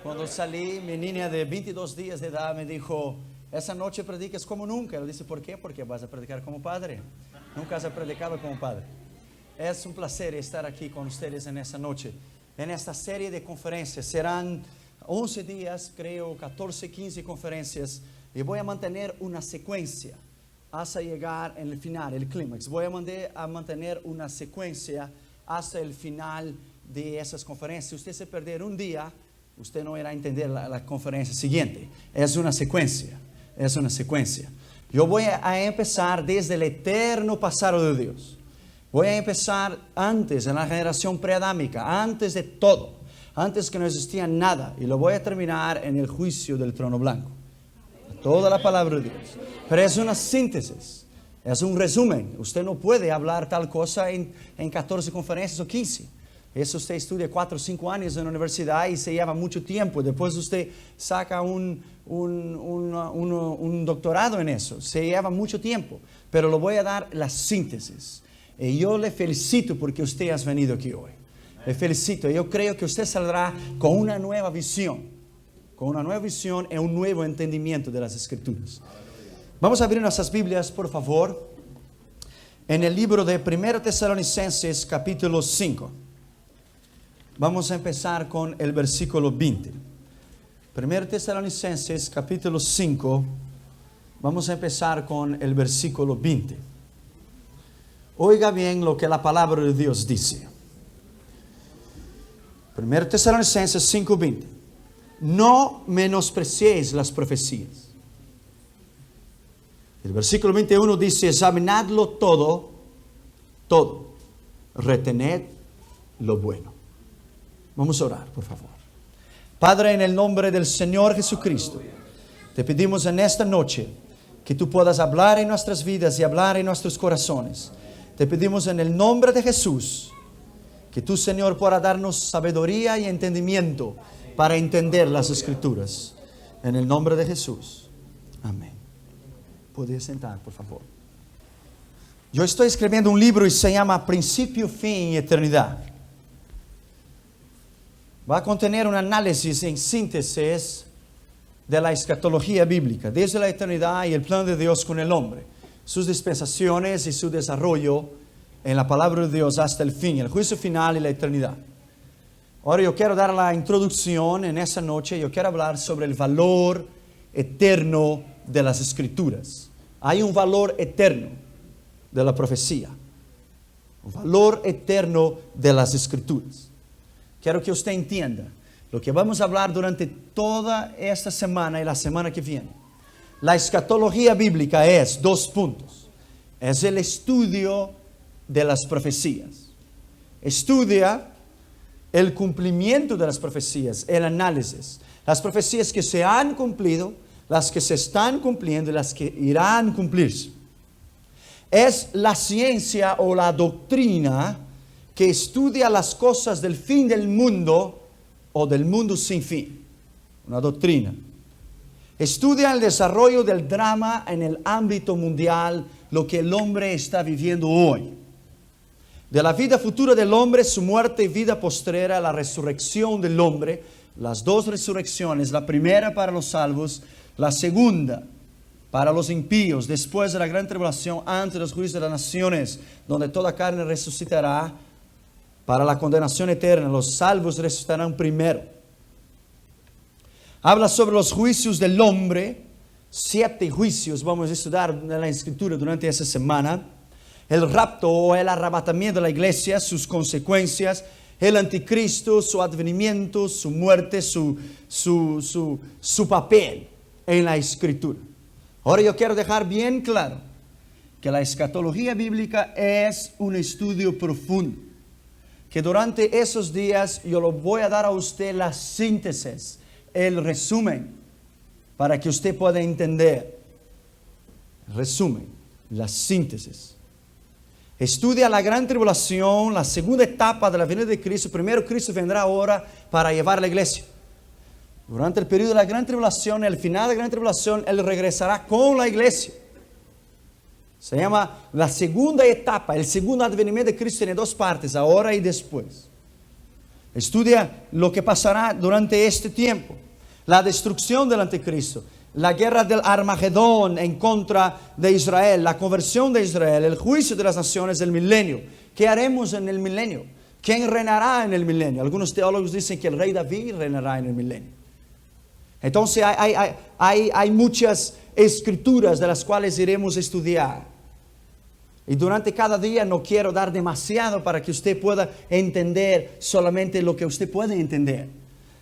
Cuando salí, mi niña de 22 días de edad me dijo, esa noche predicas como nunca. Le dije, ¿por qué? Porque vas a predicar como padre. Nunca has predicado como padre. Es un placer estar aquí con ustedes en esta noche. En esta serie de conferencias serán 11 días, creo, 14, 15 conferencias. Y voy a mantener una secuencia hasta llegar en el final, el clímax. Voy a mantener una secuencia hasta el final de esas conferencias. Si usted se perder un día, usted no irá a entender la conferencia siguiente. Es una secuencia, es una secuencia. Yo voy a empezar desde el eterno pasado de Dios. Voy a empezar antes, en la generación preadámica, antes de todo, antes que no existía nada. Y lo voy a terminar en el juicio del trono blanco. Toda la palabra de Dios. Pero es una síntesis, es un resumen. Usted no puede hablar tal cosa en 14 conferencias o 15. Eso usted estudia 4 o 5 años en la universidad y se lleva mucho tiempo. Después usted saca un doctorado en eso. Se lleva mucho tiempo. Pero le voy a dar la síntesis. Y yo le felicito porque usted ha venido aquí hoy. Le felicito. Yo creo que usted saldrá con una nueva visión. Con una nueva visión y un nuevo entendimiento de las Escrituras. Vamos a abrir nuestras Biblias, por favor. En el libro de 1 Tesalonicenses, capítulo 5. Vamos a empezar con el versículo 20. 1 Tesalonicenses capítulo 5. Vamos a empezar con el versículo 20. Oiga bien lo que la palabra de Dios dice. 1 Tesalonicenses 5:20. No menospreciéis las profecías. El versículo 21 dice, examinadlo todo, retened lo bueno. Vamos a orar, por favor. Padre, en el nombre del Señor Jesucristo, te pedimos en esta noche que tú puedas hablar en nuestras vidas y hablar en nuestros corazones. Te pedimos en el nombre de Jesús que tú, Señor, puedas darnos sabiduría y entendimiento para entender las Escrituras. En el nombre de Jesús. Amén. Podéis sentar, por favor. Yo estoy escribiendo un libro y se llama Principio, Fin y Eternidad. Va a contener un análisis en síntesis de la escatología bíblica, desde la eternidad y el plan de Dios con el hombre, sus dispensaciones y su desarrollo en la palabra de Dios hasta el fin, el juicio final y la eternidad. Ahora yo quiero dar la introducción en esa noche. Yo quiero hablar sobre el valor eterno de las Escrituras. Hay un valor eterno de la profecía, un valor eterno de las Escrituras. Quiero que usted entienda lo que vamos a hablar durante toda esta semana y la semana que viene. La escatología bíblica es 2 puntos. Es el estudio de las profecías. Estudia el cumplimiento de las profecías, el análisis. Las profecías que se han cumplido, las que se están cumpliendo y las que irán a cumplirse. Es la ciencia o la doctrina que estudia las cosas del fin del mundo o del mundo sin fin. Una doctrina. Estudia el desarrollo del drama en el ámbito mundial, lo que el hombre está viviendo hoy. De la vida futura del hombre, su muerte y vida postrera, la resurrección del hombre, las 2 resurrecciones, la primera para los salvos, la segunda para los impíos, después de la gran tribulación, antes de los juicios de las naciones, donde toda carne resucitará, para la condenación eterna. Los salvos resucitarán primero. Habla sobre los juicios del hombre. 7 juicios vamos a estudiar en la Escritura durante esta semana. El rapto o el arrebatamiento de la iglesia, sus consecuencias, el anticristo, su advenimiento, su muerte, su papel en la Escritura. Ahora yo quiero dejar bien claro que la escatología bíblica es un estudio profundo. Que durante esos días yo lo voy a dar a usted la síntesis, el resumen, para que usted pueda entender. Resumen, la síntesis. Estudia la gran tribulación, la segunda etapa de la venida de Cristo. Primero Cristo vendrá ahora para llevar a la iglesia. Durante el periodo de la gran tribulación, el final de la gran tribulación, Él regresará con la iglesia. Se llama la segunda etapa, el segundo advenimiento de Cristo tiene 2 partes, ahora y después. Estudia lo que pasará durante este tiempo. La destrucción del anticristo, la guerra del Armagedón en contra de Israel, la conversión de Israel, el juicio de las naciones del milenio. ¿Qué haremos en el milenio? ¿Quién reinará en el milenio? Algunos teólogos dicen que el rey David reinará en el milenio. Entonces hay muchas escrituras de las cuales iremos a estudiar. Y durante cada día no quiero dar demasiado para que usted pueda entender solamente lo que usted puede entender.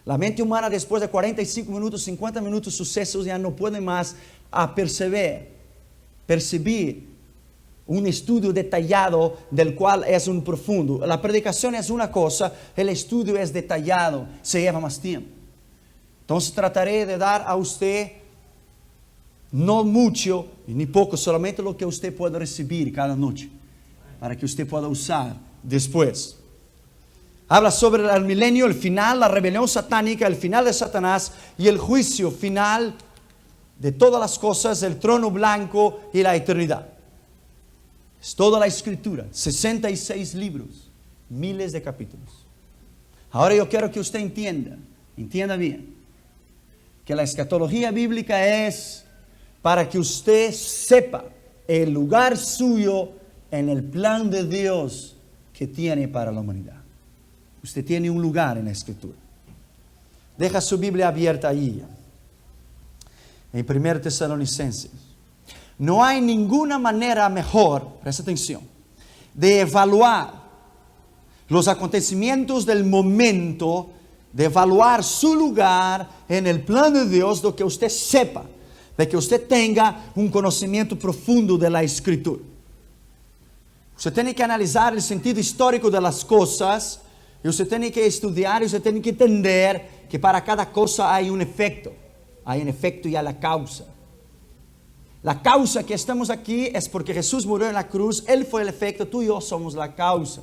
La mente humana después de 45 minutos, 50 minutos sucesos ya no puede más percibir un estudio detallado del cual es un profundo. La predicación es una cosa, el estudio es detallado, se lleva más tiempo. Entonces trataré de dar a usted no mucho ni poco, solamente lo que usted pueda recibir cada noche, para que usted pueda usar después. Habla sobre el milenio, el final, la rebelión satánica, el final de Satanás y el juicio final de todas las cosas, el trono blanco y la eternidad. Es toda la escritura, 66 libros, miles de capítulos. Ahora yo quiero que usted entienda bien, que la escatología bíblica es para que usted sepa el lugar suyo en el plan de Dios que tiene para la humanidad. Usted tiene un lugar en la escritura. Deja su Biblia abierta ahí, en 1 Tesalonicenses. No hay ninguna manera mejor, presta atención, de evaluar los acontecimientos del momento, de evaluar su lugar en el plan de Dios, de que usted sepa, de que usted tenga un conocimiento profundo de la escritura. Usted tiene que analizar el sentido histórico de las cosas, y usted tiene que estudiar, y usted tiene que entender que para cada cosa hay un efecto. Hay un efecto y hay la causa. La causa que estamos aquí es porque Jesús murió en la cruz, Él fue el efecto, tú y yo somos la causa.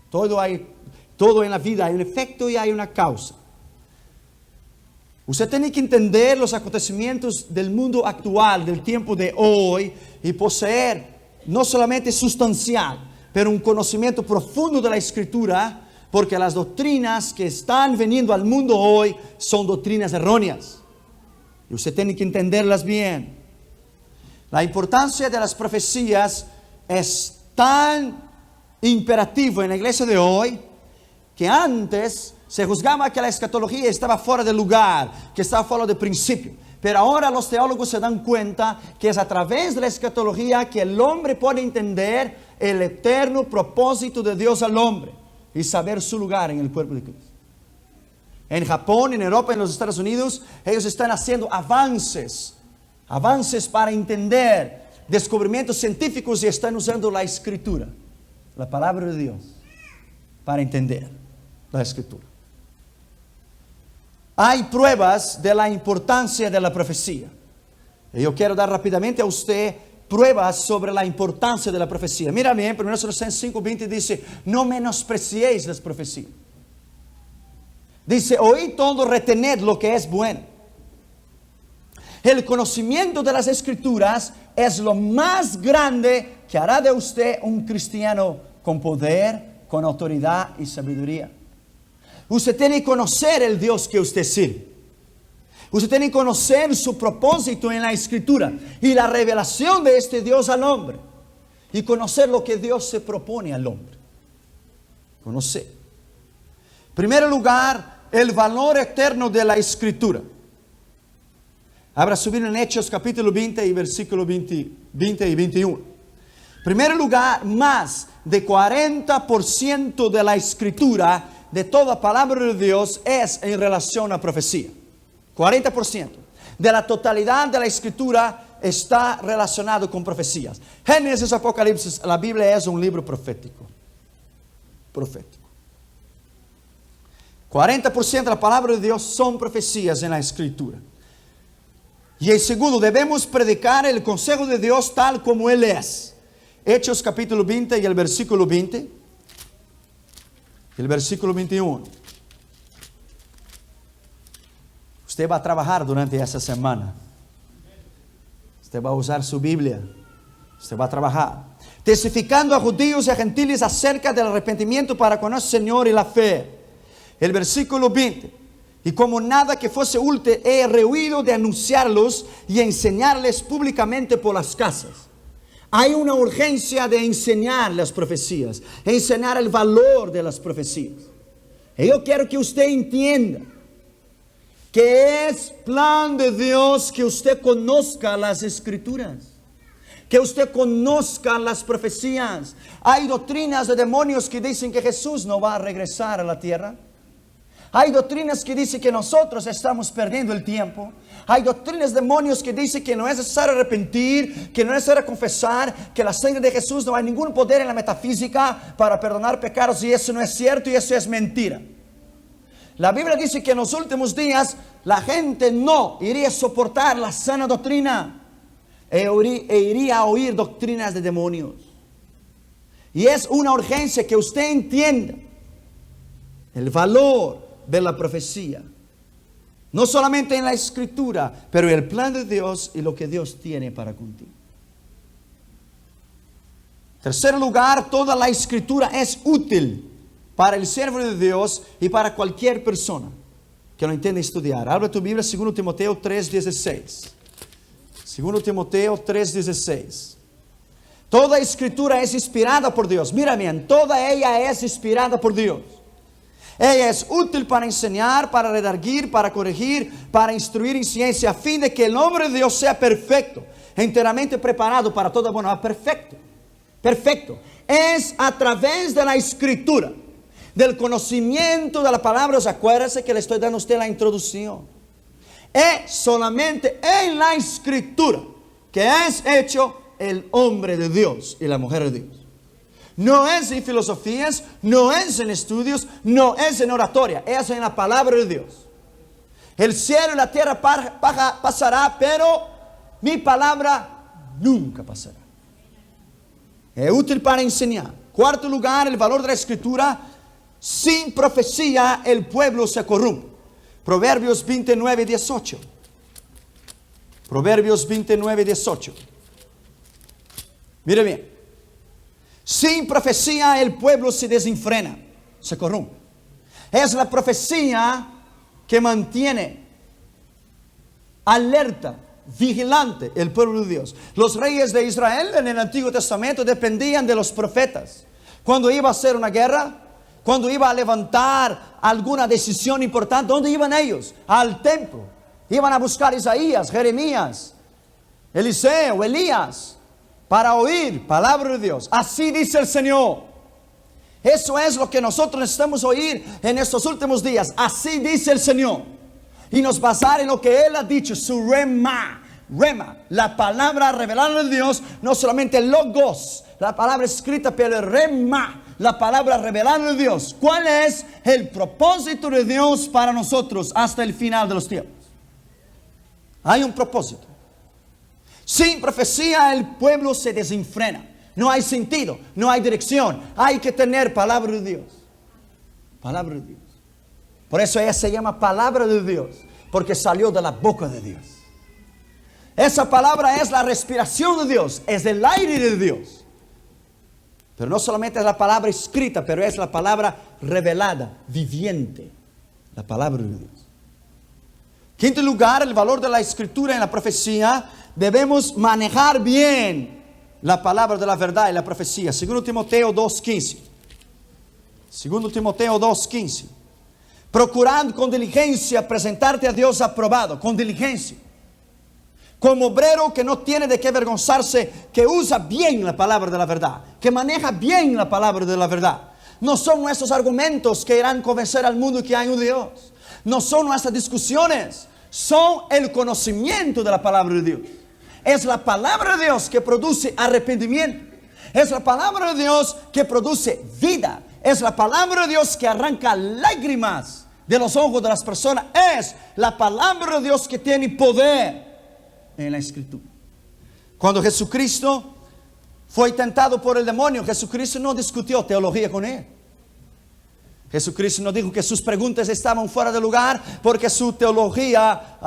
Todo en la vida hay un efecto y hay una causa. Usted tiene que entender los acontecimientos del mundo actual, del tiempo de hoy, y poseer no solamente sustancial, pero un conocimiento profundo de la Escritura, porque las doctrinas que están veniendo al mundo hoy son doctrinas erróneas. Y usted tiene que entenderlas bien. La importancia de las profecías es tan imperativo en la iglesia de hoy, que antes se juzgaba que la escatología estaba fuera de lugar, que estaba fuera de principio. Pero ahora los teólogos se dan cuenta que es a través de la escatología que el hombre puede entender el eterno propósito de Dios al hombre y saber su lugar en el cuerpo de Cristo. En Japón, en Europa, en los Estados Unidos, ellos están haciendo avances para entender descubrimientos científicos y están usando la escritura, la palabra de Dios, para entender la escritura. Hay pruebas de la importancia de la profecía. Y yo quiero dar rápidamente a usted pruebas sobre la importancia de la profecía. Mira bien, 1 Corintios 5:20 dice, no menospreciéis las profecías. Dice, oíd todo, retened lo que es bueno. El conocimiento de las escrituras es lo más grande que hará de usted un cristiano con poder, con autoridad y sabiduría. Usted tiene que conocer el Dios que usted sirve. Usted tiene que conocer su propósito en la escritura y la revelación de este Dios al hombre. Y conocer lo que Dios se propone al hombre. Conocer. En primer lugar, el valor eterno de la escritura. Abra su Biblia en Hechos capítulo 20 y versículo 20 y 21. En primer lugar, más de 40% de la escritura, de toda palabra de Dios, es en relación a profecía. 40% de la totalidad de la escritura está relacionado con profecías. Génesis, Apocalipsis, la Biblia es un libro profético. 40% de la palabra de Dios son profecías en la escritura. Y en segundo, debemos predicar el consejo de Dios tal como Él es. Hechos capítulo 20 y el versículo 20. El versículo 21. Usted va a trabajar durante esa semana. Usted va a usar su Biblia. Usted va a trabajar. Testificando a judíos y a gentiles acerca del arrepentimiento para con el Señor y la fe. el versículo 20. Y como nada que fuese útil, he rehuido de anunciarlos y enseñarles públicamente por las casas. Hay una urgencia de enseñar las profecías, enseñar el valor de las profecías. Y yo quiero que usted entienda que es plan de Dios que usted conozca las escrituras, que usted conozca las profecías. Hay doctrinas de demonios que dicen que Jesús no va a regresar a la tierra. Hay doctrinas que dicen que nosotros estamos perdiendo el tiempo. Hay doctrinas de demonios que dicen que no es necesario arrepentir, que no es necesario confesar, que la sangre de Jesús no hay ningún poder en la metafísica para perdonar pecados, y eso no es cierto y eso es mentira. La Biblia dice que en los últimos días la gente no iría a soportar la sana doctrina e iría a oír doctrinas de demonios. Y es una urgencia que usted entienda el valor de la profecía, no solamente en la escritura, pero el plan de Dios y lo que Dios tiene para contigo. Tercer lugar, toda la escritura es útil para el siervo de Dios y para cualquier persona que lo entienda estudiar. Abre tu Biblia, 2 Timoteo 3:16. 2 Timoteo 3:16. Toda escritura es inspirada por Dios. Mira bien, toda ella es inspirada por Dios. Ella es útil para enseñar, para redarguir, para corregir, para instruir en ciencia, a fin de que el hombre de Dios sea perfecto, enteramente preparado para toda buena obra. Perfecto, perfecto. Es a través de la escritura, del conocimiento de la palabra. Acuérdense que le estoy dando a usted la introducción. Es solamente en la escritura que es hecho el hombre de Dios y la mujer de Dios. No es en filosofías, no es en estudios, no es en oratoria, es en la palabra de Dios. El cielo y la tierra pasará, pero mi palabra nunca pasará. Es útil para enseñar. Cuarto lugar, el valor de la escritura. Sin profecía el pueblo se corrompe. Proverbios 29:18. Proverbios 29:18. Mire bien. Sin profecía el pueblo se desenfrena, se corrompe. Es la profecía que mantiene alerta, vigilante el pueblo de Dios. Los reyes de Israel en el Antiguo Testamento dependían de los profetas. Cuando iba a hacer una guerra, cuando iba a levantar alguna decisión importante, ¿dónde iban ellos? Al templo. Iban a buscar Isaías, Jeremías, Eliseo, Elías, para oír palabra de Dios. Así dice el Señor. Eso es lo que nosotros necesitamos oír en estos últimos días. Así dice el Señor. Y nos basar en lo que Él ha dicho, su rema. Rema, la palabra revelada de Dios, no solamente el logos, la palabra escrita, pero el rema, la palabra revelada de Dios. ¿Cuál es el propósito de Dios para nosotros hasta el final de los tiempos? Hay un propósito. Sin profecía el pueblo se desenfrena. No hay sentido, no hay dirección. Hay que tener palabra de Dios. Palabra de Dios. Por eso ella se llama palabra de Dios, porque salió de la boca de Dios. Esa palabra es la respiración de Dios, es el aire de Dios. Pero no solamente es la palabra escrita, pero es la palabra revelada, viviente. La palabra de Dios. Quinto lugar, el valor de la escritura en la profecía. Debemos manejar bien la palabra de la verdad y la profecía. 2 Timoteo 2:15. 2 Timoteo 2:15. Procurando con diligencia presentarte a Dios aprobado, con diligencia. Como obrero que no tiene de qué avergonzarse, que usa bien la palabra de la verdad, que maneja bien la palabra de la verdad. No son nuestros argumentos que irán a convencer al mundo que hay un Dios. No son nuestras discusiones, son el conocimiento de la palabra de Dios. Es la palabra de Dios que produce arrepentimiento. Es la palabra de Dios que produce vida. Es la palabra de Dios que arranca lágrimas de los ojos de las personas. Es la palabra de Dios que tiene poder en la escritura. Cuando Jesucristo fue tentado por el demonio, Jesucristo no discutió teología con él. Jesucristo no dijo que sus preguntas estaban fuera de lugar porque su teología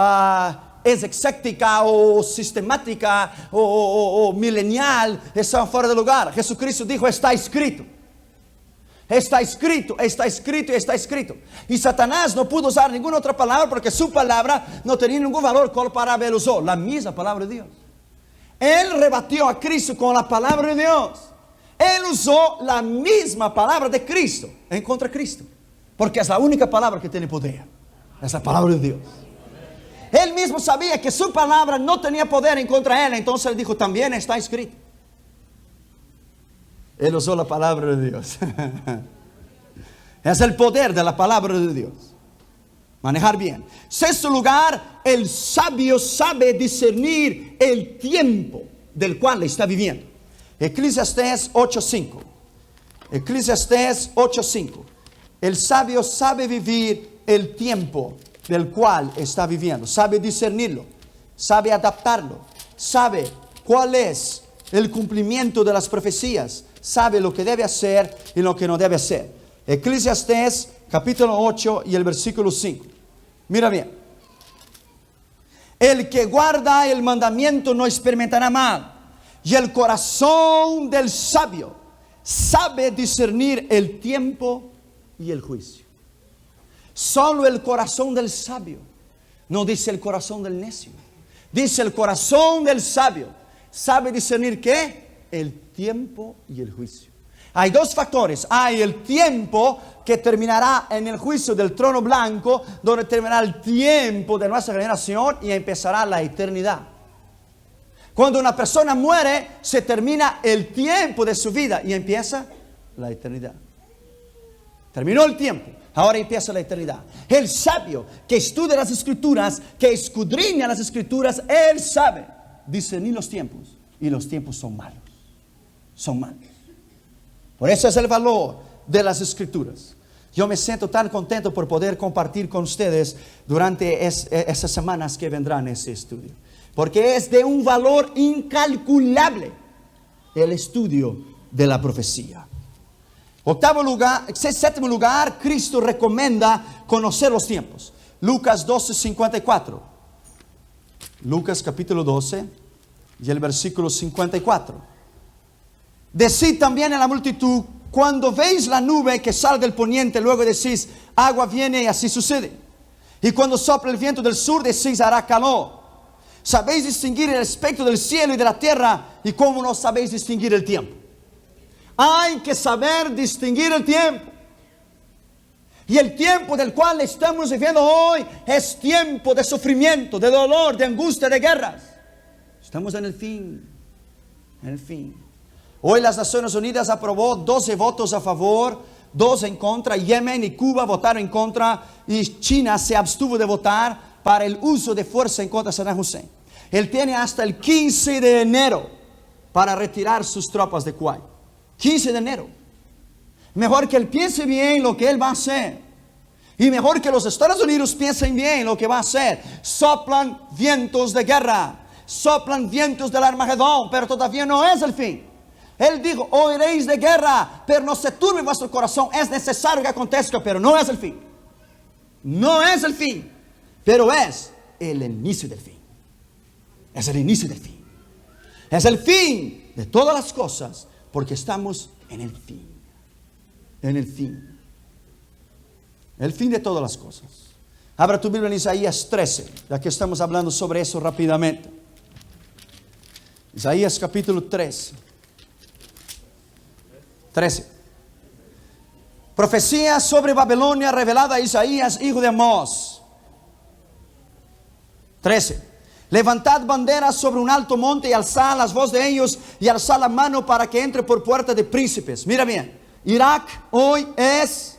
es exéctica o sistemática o milenial, estaban fuera de lugar. Jesucristo dijo, está escrito. Está escrito, está escrito y está escrito. Y Satanás no pudo usar ninguna otra palabra porque su palabra no tenía ningún valor. ¿Cuál palabra él usó? La misma palabra de Dios. Él rebatió a Cristo con la palabra de Dios. Él usó la misma palabra de Cristo en contra de Cristo. Porque es la única palabra que tiene poder. Es la palabra de Dios. Él mismo sabía que su palabra no tenía poder en contra de él. Entonces él dijo, también está escrito. Él usó la palabra de Dios. Es el poder de la palabra de Dios. Manejar bien. Sexto lugar, el sabio sabe discernir el tiempo del cual está viviendo. Eclesiastés 8:5. Eclesiastés 8:5. El sabio sabe vivir el tiempo del cual está viviendo. Sabe discernirlo. Sabe adaptarlo. Sabe cuál es el cumplimiento de las profecías. Sabe lo que debe hacer y lo que no debe hacer. Eclesiastés capítulo 8 y el versículo 5. Mira bien. El que guarda el mandamiento no experimentará mal. Y el corazón del sabio sabe discernir el tiempo y el juicio. Solo el corazón del sabio. No dice el corazón del necio. Dice el corazón del sabio. ¿Sabe discernir qué? El tiempo y el juicio. Hay dos factores. Hay el tiempo que terminará en el juicio del trono blanco, donde terminará el tiempo de nuestra generación y empezará la eternidad. Cuando una persona muere, se termina el tiempo de su vida y empieza la eternidad. Terminó el tiempo, ahora empieza la eternidad. El sabio que estudia las escrituras, que escudriña las escrituras, él sabe discernir los tiempos. Y los tiempos son malos. Son malos. Por eso es el valor de las escrituras. Yo me siento tan contento por poder compartir con ustedes durante esas semanas que vendrán ese estudio. Porque es de un valor incalculable el estudio de la profecía. Séptimo lugar, Cristo recomienda conocer los tiempos. Lucas 12:54. Lucas capítulo 12 y el versículo 54. Decid también a la multitud, cuando veis la nube que sale del poniente, luego decís, agua viene, y así sucede. Y cuando sopla el viento del sur, decís, hará calor. Sabéis distinguir el aspecto del cielo y de la tierra, y cómo no sabéis distinguir el tiempo. Hay que saber distinguir el tiempo. Y el tiempo del cual estamos viviendo hoy es tiempo de sufrimiento, de dolor, de angustia, de guerras. Estamos en el fin. En el fin. Hoy las Naciones Unidas aprobó 12 votos a favor, 2 en contra. Yemen y Cuba votaron en contra y China se abstuvo de votar para el uso de fuerza en contra de Saddam Hussein. Él tiene hasta el 15 de enero para retirar sus tropas de Kuwait. 15 de enero. Mejor que él piense bien lo que él va a hacer. Y mejor que los Estados Unidos piensen bien lo que va a hacer. Soplan vientos de guerra. Soplan vientos del Armagedón, pero todavía no es el fin. Él dijo, oiréis de guerra, pero no se turbe vuestro corazón. Es necesario que acontezca, pero no es el fin. No es el fin, pero es el inicio del fin. Es el inicio del fin. Es el fin de todas las cosas, porque estamos en el fin. En el fin. El fin de todas las cosas. Abra tu Biblia en Isaías 13, ya que estamos hablando sobre eso rápidamente. Isaías capítulo 13. Profecía sobre Babilonia revelada a Isaías, hijo de Amós. 13. Levantad banderas sobre un alto monte y alzad las voces de ellos y alzad la mano para que entre por puerta de príncipes. Mira bien, Irak hoy es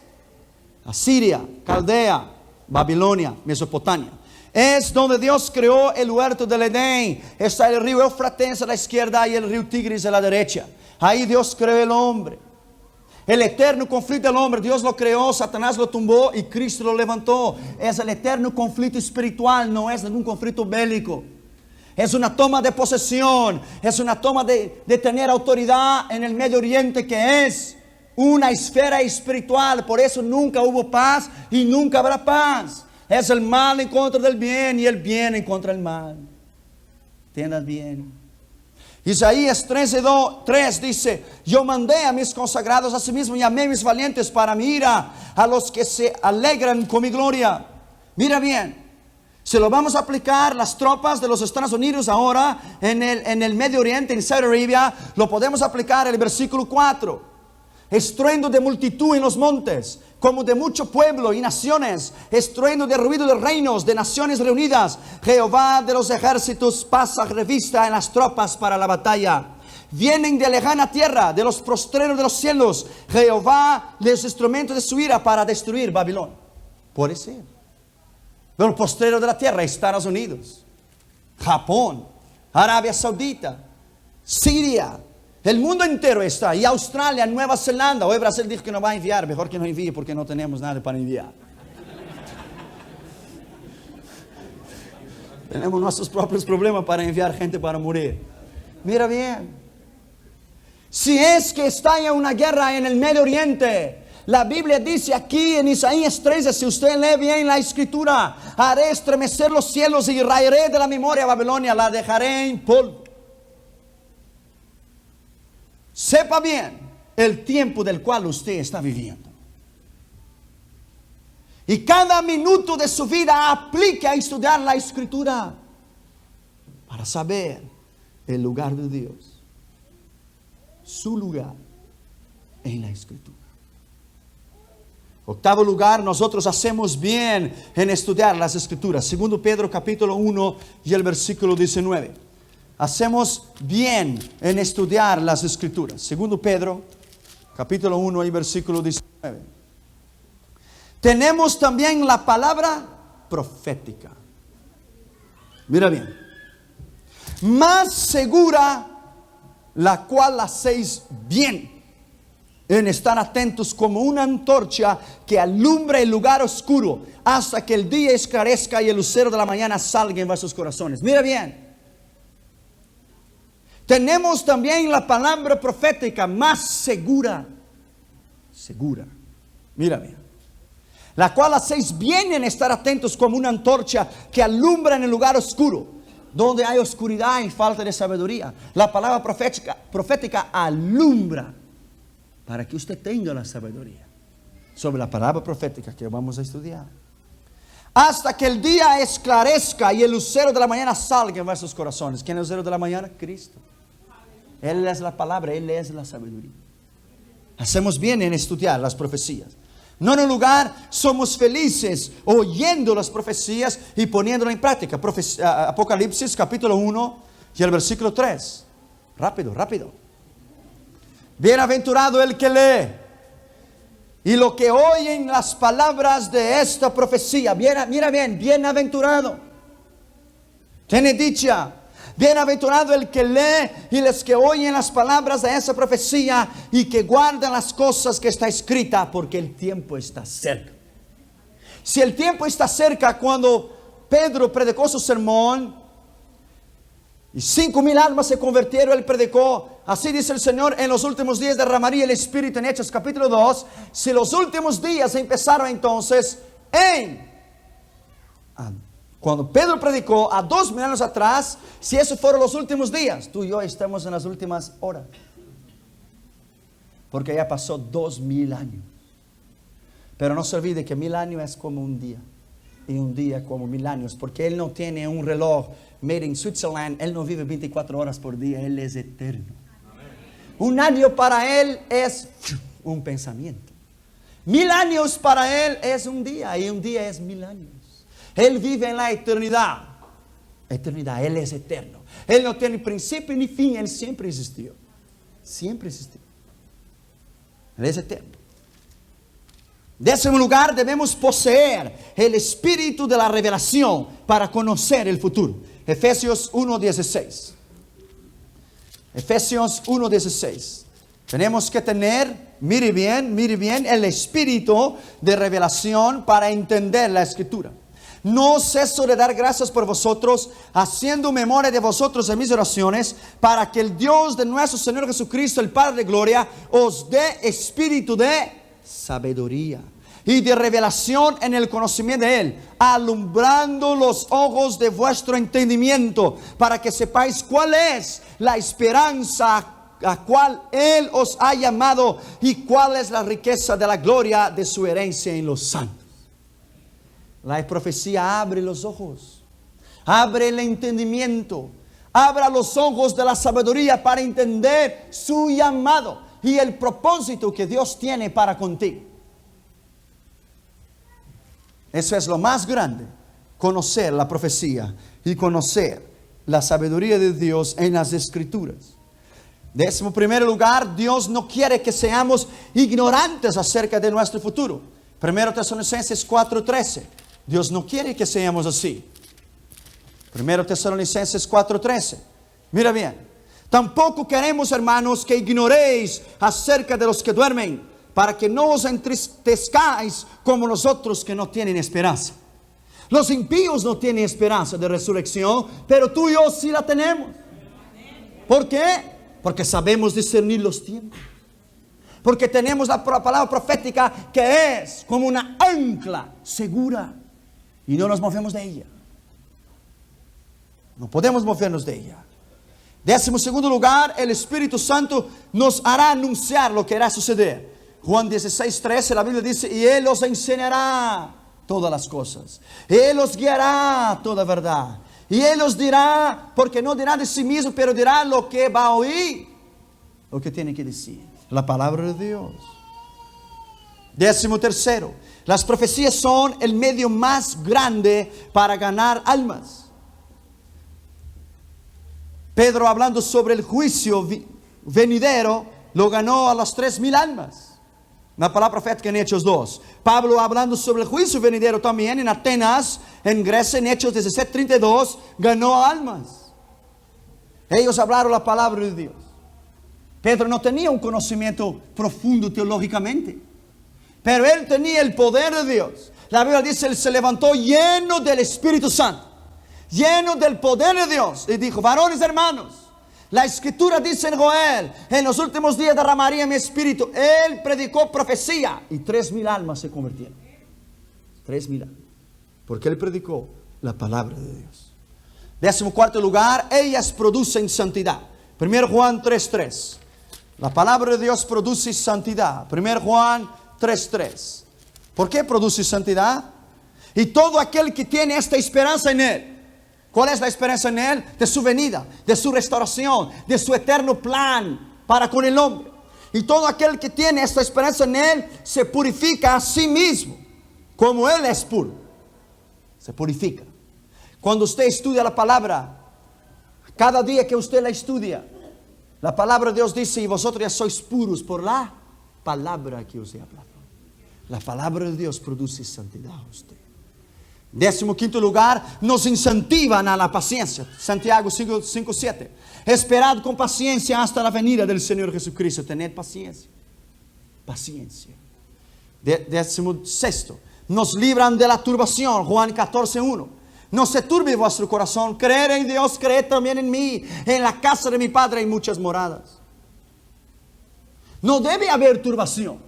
Asiria, Caldea, Babilonia, Mesopotamia. Es donde Dios creó el huerto del Edén. Está el río Éufrates a la izquierda y el río Tigris a la derecha. Ahí Dios creó el hombre. El eterno conflicto del hombre, Dios lo creó, Satanás lo tumbó y Cristo lo levantó. Es el eterno conflicto espiritual, no es ningún conflicto bélico. Es una toma de posesión, es una toma de tener autoridad en el Medio Oriente, que es una esfera espiritual. Por eso nunca hubo paz y nunca habrá paz. Es el mal en contra del bien y el bien en contra del mal. Entiendan bien. Isaías 13:3 dice: yo mandé a mis consagrados, a sí mismo llamé a mis valientes para mi ira, a los que se alegran con mi gloria. Mira bien, si lo vamos a aplicar las tropas de los Estados Unidos ahora en el Medio Oriente, en Saudi Arabia, lo podemos aplicar en el versículo 4. Estruendo de multitud en los montes, como de mucho pueblo y naciones, estruendo de ruido de reinos, de naciones reunidas. Jehová de los ejércitos pasa revista en las tropas para la batalla. Vienen de lejana tierra, de los postreros de los cielos. Jehová los instrumentos de su ira para destruir Babilonia. Puede ser. De los postreros de la tierra, Estados Unidos, Japón, Arabia Saudita, Siria. El mundo entero está, y Australia, Nueva Zelanda. Hoy Brasil dijo que no va a enviar, mejor que no envíe porque no tenemos nada para enviar. Tenemos nuestros propios problemas para enviar gente para morir. Mira bien, si es que estalla una guerra en el Medio Oriente, la Biblia dice aquí en Isaías 13, si usted lee bien la escritura: haré estremecer los cielos y raeré de la memoria a Babilonia, la dejaré en polvo. Sepa bien el tiempo del cual usted está viviendo. Y cada minuto de su vida aplique a estudiar la escritura para saber el lugar de Dios, su lugar en la escritura. Octavo lugar, nosotros hacemos bien en estudiar las escrituras. Segundo Pedro capítulo 1 y el versículo 19. Hacemos bien en estudiar las escrituras. Segundo Pedro, capítulo 1 y versículo 19. Tenemos también la palabra profética. Mira bien. Más segura, la cual hacéis bien en estar atentos como una antorcha que alumbra el lugar oscuro hasta que el día esclarezca y el lucero de la mañana salga en vuestros corazones. Mira bien. Tenemos también la palabra profética más segura. Segura. Mira bien. La cual hacéis bien en estar atentos como una antorcha que alumbra en el lugar oscuro, donde hay oscuridad y falta de sabiduría. La palabra profética alumbra para que usted tenga la sabiduría sobre la palabra profética que vamos a estudiar. Hasta que el día esclarezca y el lucero de la mañana salga en vuestros corazones. ¿Quién es el lucero de la mañana? Cristo. Él es la palabra, Él es la sabiduría. Hacemos bien en estudiar las profecías. No en un lugar, somos felices oyendo las profecías y poniéndolas en práctica. Apocalipsis capítulo 1 y el versículo 3. Rápido, rápido. Bienaventurado el que lee y lo que oyen las palabras de esta profecía. Mira bien, bienaventurado. Tiene dicha. Bienaventurado el que lee y los que oyen las palabras de esa profecía y que guardan las cosas que está escrita, porque el tiempo está cerca. Si el tiempo está cerca, cuando Pedro predicó su sermón y 5,000 almas se convirtieron, él predicó: así dice el Señor, en los últimos días derramaría el Espíritu, en Hechos capítulo 2. Si los últimos días empezaron entonces cuando Pedro predicó a 2,000 años atrás, si esos fueron los últimos días, tú y yo estamos en las últimas horas. Porque ya pasó 2,000 años. Pero no se olvide que 1,000 años es como un día. Y un día como 1,000 años. Porque Él no tiene un reloj made in Switzerland. Él no vive 24 horas por día. Él es eterno. Un año para Él es un pensamiento. 1,000 años para Él es un día. Y un día es 1,000 años. Él vive en la eternidad. Eternidad, Él es eterno. Él no tiene principio ni fin, Él siempre existió. Siempre existió. Él es eterno. Décimo lugar, debemos poseer el espíritu de la revelación para conocer el futuro. Efesios 1:16. Efesios 1:16. Tenemos que tener, mire bien, el espíritu de revelación para entender la escritura. No ceso de dar gracias por vosotros, haciendo memoria de vosotros en mis oraciones, para que el Dios de nuestro Señor Jesucristo, el Padre de gloria, os dé espíritu de sabiduría y de revelación en el conocimiento de Él, alumbrando los ojos de vuestro entendimiento, para que sepáis cuál es la esperanza a cual Él os ha llamado y cuál es la riqueza de la gloria de su herencia en los santos. La profecía abre los ojos, abre el entendimiento, abra los ojos de la sabiduría para entender su llamado y el propósito que Dios tiene para contigo. Eso es lo más grande, conocer la profecía y conocer la sabiduría de Dios en las Escrituras. En primer lugar, Dios no quiere que seamos ignorantes acerca de nuestro futuro. 1 Tesalonicenses 4:13. Dios no quiere que seamos así. 1 Tesalonicenses 4:13. Mira bien. Tampoco queremos, hermanos, que ignoréis acerca de los que duermen, para que no os entristezcáis como los otros que no tienen esperanza. Los impíos no tienen esperanza de resurrección, pero tú y yo sí la tenemos. ¿Por qué? Porque sabemos discernir los tiempos. Porque tenemos la palabra profética que es como una ancla segura y no nos movemos de ella. No podemos movernos de ella. 12º lugar, el Espíritu Santo nos hará anunciar lo que irá a suceder. Juan 16:13, la Biblia dice: y Él os enseñará todas las cosas. Él os guiará a toda verdad. Y Él os dirá, porque no dirá de sí mismo, pero dirá lo que va a oír, lo que tiene que decir. La palabra de Dios. 13º, las profecías son el medio más grande para ganar almas. Pedro, hablando sobre el juicio venidero, lo ganó a las 3,000 almas. La palabra profética en Hechos 2. Pablo, hablando sobre el juicio venidero también en Atenas, en Grecia, en Hechos 17:32, ganó almas. Ellos hablaron la palabra de Dios. Pedro no tenía un conocimiento profundo teológicamente, pero él tenía el poder de Dios. La Biblia dice: él se levantó lleno del Espíritu Santo, lleno del poder de Dios, y dijo: varones hermanos, la Escritura dice en Joel: en los últimos días derramaría mi espíritu. Él predicó profecía y 3,000 almas se convirtieron. 3,000 almas, porque él predicó la palabra de Dios. 14º lugar, ellas producen santidad. 1 Juan 3:3. La palabra de Dios produce santidad. 1 Juan 3:3. ¿Por qué produce santidad? Y todo aquel que tiene esta esperanza en Él. ¿Cuál es la esperanza en Él? De su venida, de su restauración, de su eterno plan para con el hombre. Y todo aquel que tiene esta esperanza en Él se purifica a sí mismo, como Él es puro. Se purifica. Cuando usted estudia la palabra, cada día que usted la estudia, la palabra de Dios dice: y vosotros ya sois puros por la palabra que os he hablado. La palabra de Dios produce santidad a usted. 15º lugar, nos incentivan a la paciencia. Santiago 5:7. Esperad con paciencia hasta la venida del Señor Jesucristo. Tened paciencia. Paciencia. 16º, nos libran de la turbación. Juan 14:1. No se turbe vuestro corazón. Creed en Dios, creed también en mí. En la casa de mi Padre hay muchas moradas. No debe haber turbación.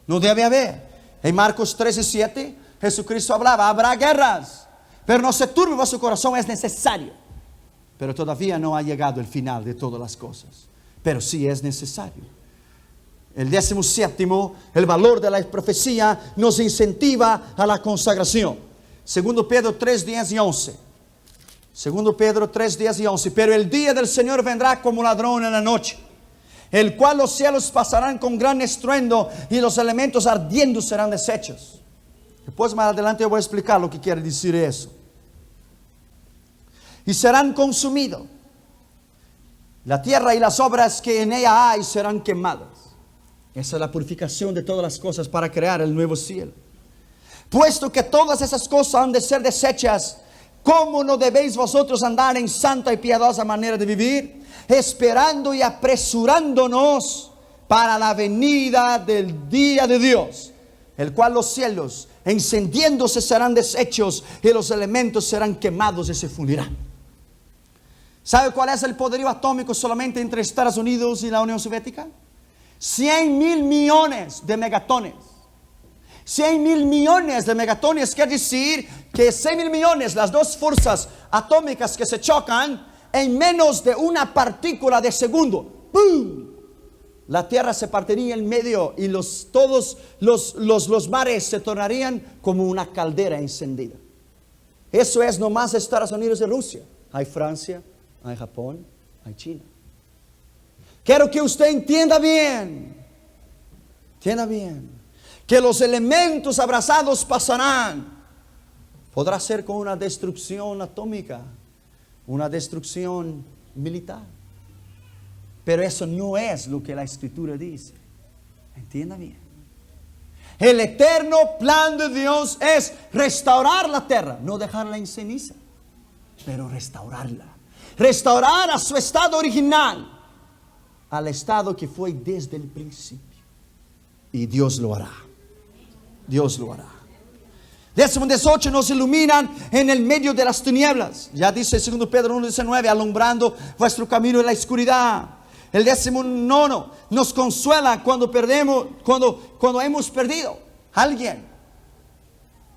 No debe haber. En Marcos 13:7, Jesucristo hablaba: habrá guerras, pero no se turbe vuestro corazón, es necesario. Pero todavía no ha llegado el final de todas las cosas. Pero sí es necesario. El 17º, el valor de la profecía nos incentiva a la consagración. 2 Pedro 3:10 y 11. 2 Pedro 3:10 y 11. Pero el día del Señor vendrá como ladrón en la noche, el cual los cielos pasarán con gran estruendo y los elementos ardiendo serán deshechos. Después más adelante yo voy a explicar lo que quiere decir eso. Y serán consumidos. La tierra y las obras que en ella hay serán quemadas. Esa es la purificación de todas las cosas para crear el nuevo cielo. Puesto que todas esas cosas han de ser deshechas, ¿cómo no debéis vosotros andar en santa y piadosa manera de vivir? Esperando y apresurándonos para la venida del día de Dios, el cual los cielos encendiéndose serán deshechos y los elementos serán quemados y se fundirán. ¿Sabe cuál es el poderío atómico solamente entre Estados Unidos y la Unión Soviética? 100,000 millones de megatones. 100,000 millones de megatones, quiere decir que 100,000 millones, las dos fuerzas atómicas que se chocan, en menos de una partícula de segundo, ¡pum!, la tierra se partiría en medio y todos los mares se tornarían como una caldera encendida. Eso es nomás Estados Unidos y Rusia. Hay Francia, hay Japón, hay China. Quiero que usted entienda bien, que los elementos abrazados pasarán. Podrá ser con una destrucción atómica, una destrucción militar. Pero eso no es lo que la Escritura dice. Entienda bien. El eterno plan de Dios es restaurar la tierra, no dejarla en ceniza, pero restaurarla. Restaurar a su estado original, al estado que fue desde el principio. Y Dios lo hará. Dios lo hará. 18 nos iluminan en el medio de las tinieblas. Ya dice 2 Pedro 1:19, alumbrando vuestro camino en la oscuridad. El 19 nos consuela cuando hemos perdido a alguien,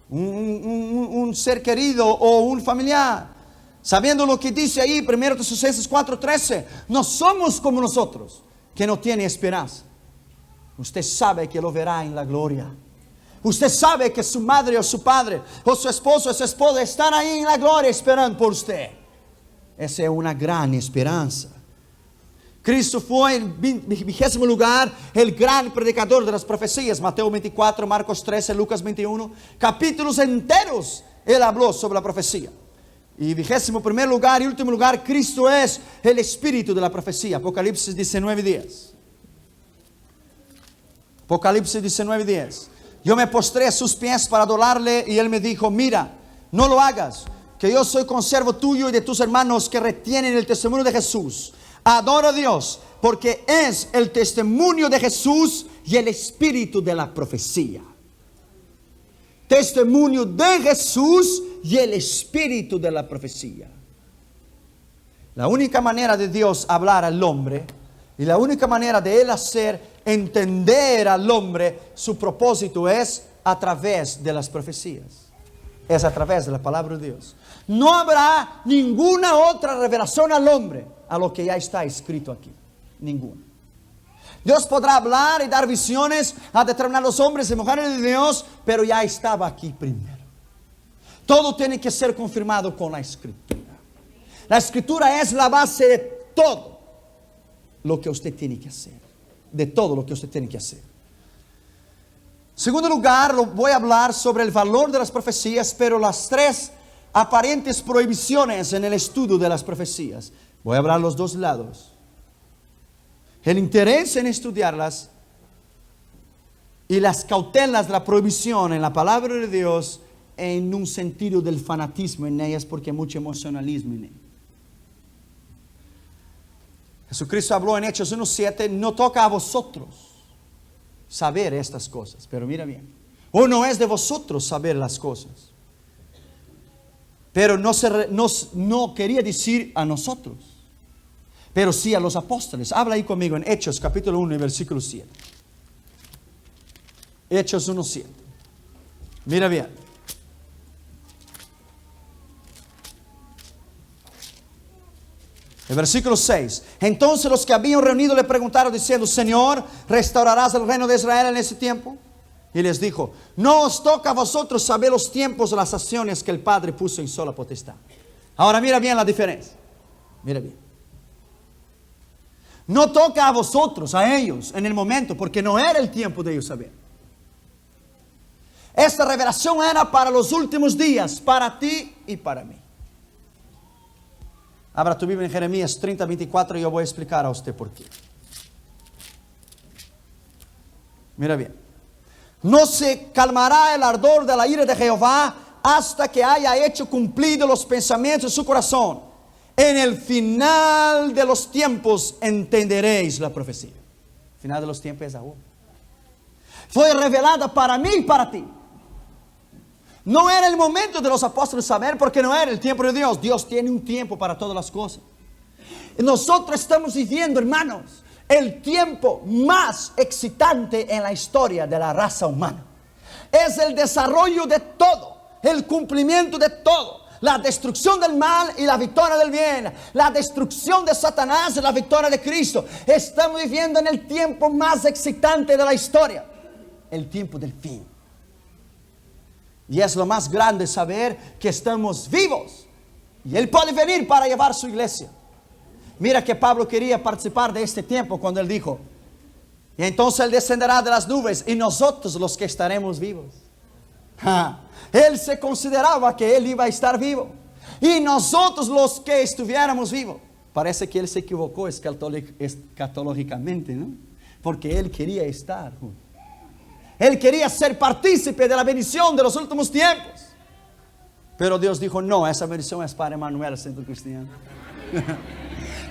un ser querido o un familiar. Sabiendo lo que dice ahí, 1 Tesalonicenses 4:13, no somos como nosotros, que no tiene esperanza. Usted sabe que lo verá en la gloria. Usted sabe que su madre o su padre, o su esposo o su esposa están ahí en la gloria esperando por usted. Esa es una gran esperanza. Cristo fue en 20º lugar el gran predicador de las profecías. Mateo 24, Marcos 13, Lucas 21. Capítulos enteros Él habló sobre la profecía. Y 21º lugar y último lugar, Cristo es el espíritu de la profecía. Apocalipsis 19:10. Apocalipsis 19:10. Yo me postré a sus pies para adorarle y Él me dijo, mira, no lo hagas, que yo soy consiervo tuyo y de tus hermanos que retienen el testimonio de Jesús. Adora a Dios, porque es el testimonio de Jesús y el espíritu de la profecía. Testimonio de Jesús y el espíritu de la profecía. La única manera de Dios hablar al hombre y la única manera de Él hacer entender al hombre su propósito es a través de las profecías. Es a través de la palabra de Dios. No habrá ninguna otra revelación al hombre a lo que ya está escrito aquí. Ninguna. Dios podrá hablar y dar visiones a determinados hombres y mujeres de Dios, pero ya estaba aquí primero. Todo tiene que ser confirmado con la Escritura. La Escritura es la base de todo lo que usted tiene que hacer. De todo lo que usted tiene que hacer. En segundo lugar, voy a hablar sobre el valor de las profecías, pero las 3 aparentes prohibiciones en el estudio de las profecías. Voy a hablar los dos lados. El interés en estudiarlas y las cautelas de la prohibición en la palabra de Dios en un sentido del fanatismo en ellas, porque hay mucho emocionalismo en ellas. Jesucristo habló en Hechos 1:7, no toca a vosotros saber estas cosas, pero mira bien, o no es de vosotros saber las cosas, pero no quería decir a nosotros, pero sí a los apóstoles. Habla ahí conmigo en Hechos capítulo 1 y versículo 7. Hechos 1:7. Mira bien. El versículo 6. Entonces los que habían reunido le preguntaron diciendo, Señor, ¿restaurarás el reino de Israel en ese tiempo? Y les dijo, no os toca a vosotros saber los tiempos o las acciones que el Padre puso en sola potestad. Ahora mira bien la diferencia. Mira bien. No toca a vosotros, a ellos, en el momento, porque no era el tiempo de ellos saber. Esta revelación era para los últimos días, para ti y para mí. Abra tu Biblia en Jeremías 30:24 y yo voy a explicar a usted por qué. Mira bien. No se calmará el ardor de la ira de Jehová hasta que haya hecho cumplidos los pensamientos de su corazón. En el final de los tiempos entenderéis la profecía. El final de los tiempos es ahora. Fue revelada para mí y para ti. No era el momento de los apóstoles saber, porque no era el tiempo de Dios. Dios tiene un tiempo para todas las cosas. Nosotros estamos viviendo, hermanos, el tiempo más excitante en la historia de la raza humana. es el desarrollo de todo, el cumplimiento de todo. La destrucción del mal y la victoria del bien. La destrucción de Satanás y la victoria de Cristo. Estamos viviendo en el tiempo más excitante de la historia. El tiempo del fin. Y es lo más grande saber que estamos vivos. Y Él puede venir para llevar su iglesia. Mira que Pablo quería participar de este tiempo cuando Él dijo: y entonces Él descenderá de las nubes y nosotros los que estaremos vivos. Él se consideraba que Él iba a estar vivo. Y nosotros los que estuviéramos vivos. Parece que Él se equivocó escatológicamente, ¿no? Porque Él quería estar junto. Él quería ser partícipe de la bendición de los últimos tiempos. Pero Dios dijo: no, esa bendición es para Emmanuel, Centro Cristiano.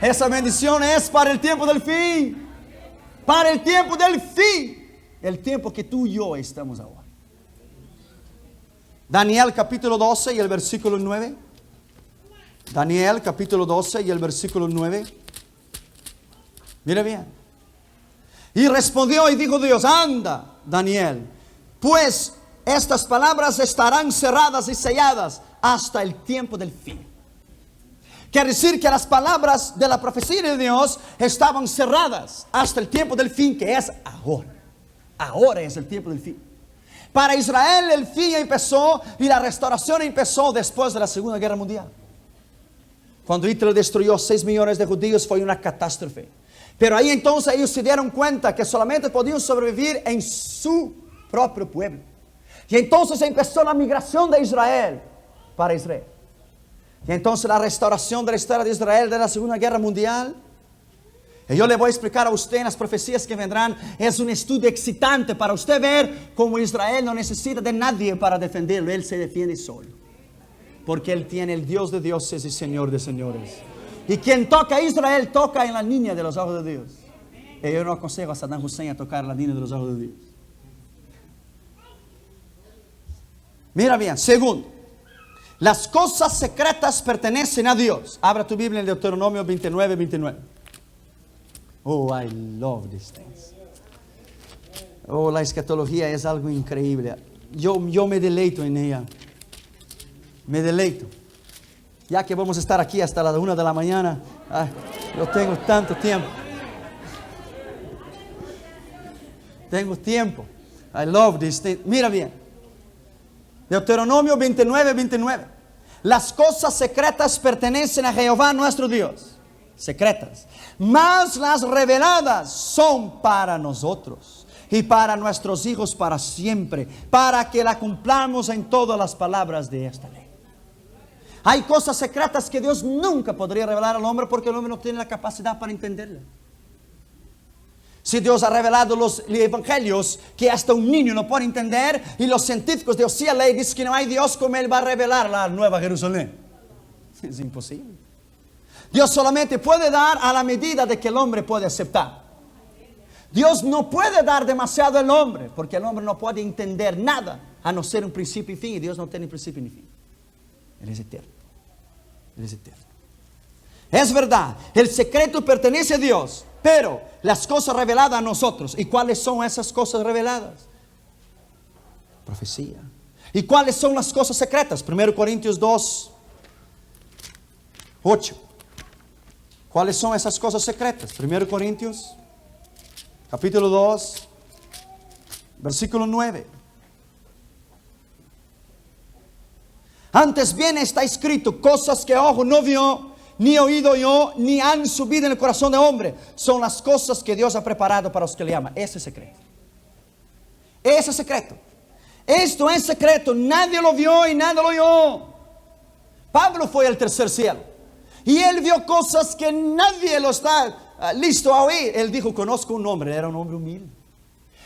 Esa bendición es para el tiempo del fin. Para el tiempo del fin. El tiempo que tú y yo estamos ahora. Daniel capítulo 12 y el versículo 9. Daniel capítulo 12 y el versículo 9. Mira bien. Y respondió y dijo Dios: anda, Daniel, pues estas palabras estarán cerradas y selladas hasta el tiempo del fin. Quiere decir que las palabras de la profecía de Dios estaban cerradas hasta el tiempo del fin, que es ahora. Ahora es el tiempo del fin. Para Israel el fin empezó y la restauración empezó después de la Segunda Guerra Mundial. Cuando Hitler destruyó 6 millones de judíos, fue una catástrofe. Pero ahí entonces ellos se dieron cuenta que solamente podían sobrevivir en su propio pueblo. Y entonces empezó la migración de Israel para Israel. Y entonces la restauración de la historia de Israel de la Segunda Guerra Mundial. Y yo le voy a explicar a usted en las profecías que vendrán. Es un estudio excitante para usted ver cómo Israel no necesita de nadie para defenderlo. Él se defiende solo. Porque Él tiene el Dios de dioses y Señor de señores. Y quien toca a Israel toca en la línea de los ojos de Dios. Y yo no aconsejo a Saddam Hussein a tocar la línea de los ojos de Dios. Mira bien, segundo. Las cosas secretas pertenecen a Dios. Abra tu Biblia en Deuteronomio 29, 29. Oh, I love these things. Oh, la escatología es algo increíble. Yo me deleito en ella. Me deleito. Ya que vamos a estar aquí hasta la 1 de la mañana. Yo tengo tanto tiempo. Tengo tiempo. I love these things. Mira bien. Deuteronomio 29, 29. Las cosas secretas pertenecen a Jehová nuestro Dios. Secretas. Mas las reveladas son para nosotros y para nuestros hijos para siempre, para que la cumplamos en todas las palabras de esta ley. Hay cosas secretas que Dios nunca podría revelar al hombre porque el hombre no tiene la capacidad para entenderla. Si Dios ha revelado los evangelios que hasta un niño no puede entender, y los científicos de UCLA dicen que no hay Dios, como Él va a revelar la Nueva Jerusalén. Es imposible. Dios solamente puede dar a la medida de que el hombre puede aceptar. Dios no puede dar demasiado al hombre, porque el hombre no puede entender nada, a no ser un principio y fin, y Dios no tiene principio ni fin. Él es eterno. Él es eterno. Es verdad, el secreto pertenece a Dios, pero las cosas reveladas a nosotros. ¿Y cuáles son esas cosas reveladas? Profecía. ¿Y cuáles son las cosas secretas? 1 Corintios 2, 8. ¿Cuáles son esas cosas secretas? 1 Corintios, capítulo 2, versículo 9. Antes bien está escrito: cosas que ojo no vio, ni oído yo, ni han subido en el corazón de hombre, son las cosas que Dios ha preparado para los que le aman. Ese es secreto. Ese es secreto. Esto es secreto. Nadie lo vio y nadie lo oyó. Pablo fue al tercer cielo y él vio cosas que nadie lo está listo a oír. Él dijo: conozco un hombre. Era un hombre humilde.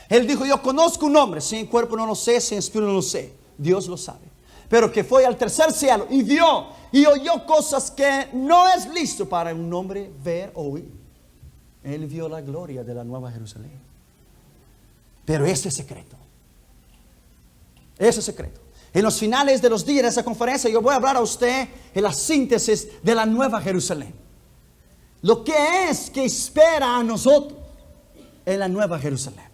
Él dijo: yo conozco un hombre. Sin cuerpo no lo sé, sin espíritu no lo sé. Dios lo sabe. Pero que fue al tercer cielo y vio y oyó cosas que no es listo para un hombre ver o oír. Él vio la gloria de la Nueva Jerusalén. Pero ese es secreto. Ese es secreto. En los finales de los días de esa conferencia yo voy a hablar a usted en la síntesis de la Nueva Jerusalén. Lo que es que espera a nosotros en la Nueva Jerusalén.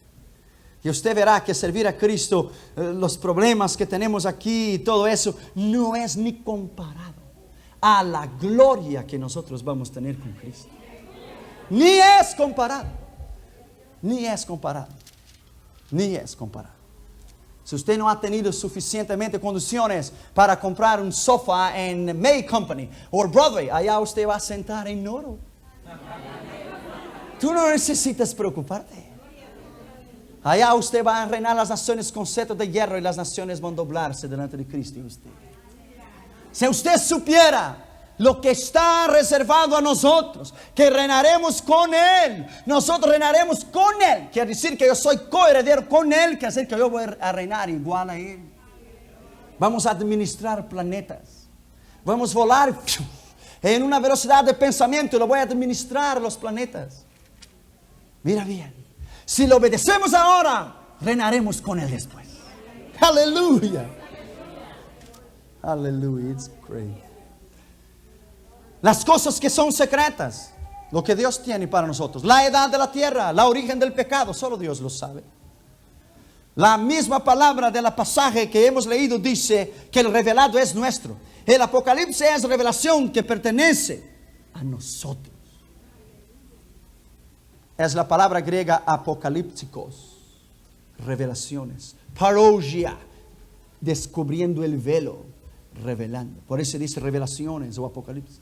Y usted verá que servir a Cristo, los problemas que tenemos aquí y todo eso, no es ni comparado a la gloria que nosotros vamos a tener con Cristo. Ni es comparado. Ni es comparado. Ni es comparado. Si usted no ha tenido suficientemente condiciones para comprar un sofá en May Company o Broadway, allá usted va a sentar en oro. Tú no necesitas preocuparte. Allá usted va a reinar las naciones con cetro de hierro y las naciones van a doblarse delante de Cristo y usted. Si usted supiera lo que está reservado a nosotros, que reinaremos con Él, nosotros reinaremos con Él, quiere decir que yo soy coheredero con Él, quiere decir que yo voy a reinar igual a Él. Vamos a administrar planetas, vamos a volar en una velocidad de pensamiento, lo voy a administrar los planetas. Mira bien, si lo obedecemos ahora, reinaremos con Él después. Aleluya. Aleluya, it's great. Las cosas que son secretas, lo que Dios tiene para nosotros, la edad de la tierra, la origen del pecado, solo Dios lo sabe. La misma palabra del pasaje que hemos leído dice que el revelado es nuestro. El Apocalipsis es revelación que pertenece a nosotros. Es la palabra griega apocalípticos, revelaciones. Parousia, descubriendo el velo, revelando. Por eso dice revelaciones o apocalipsis.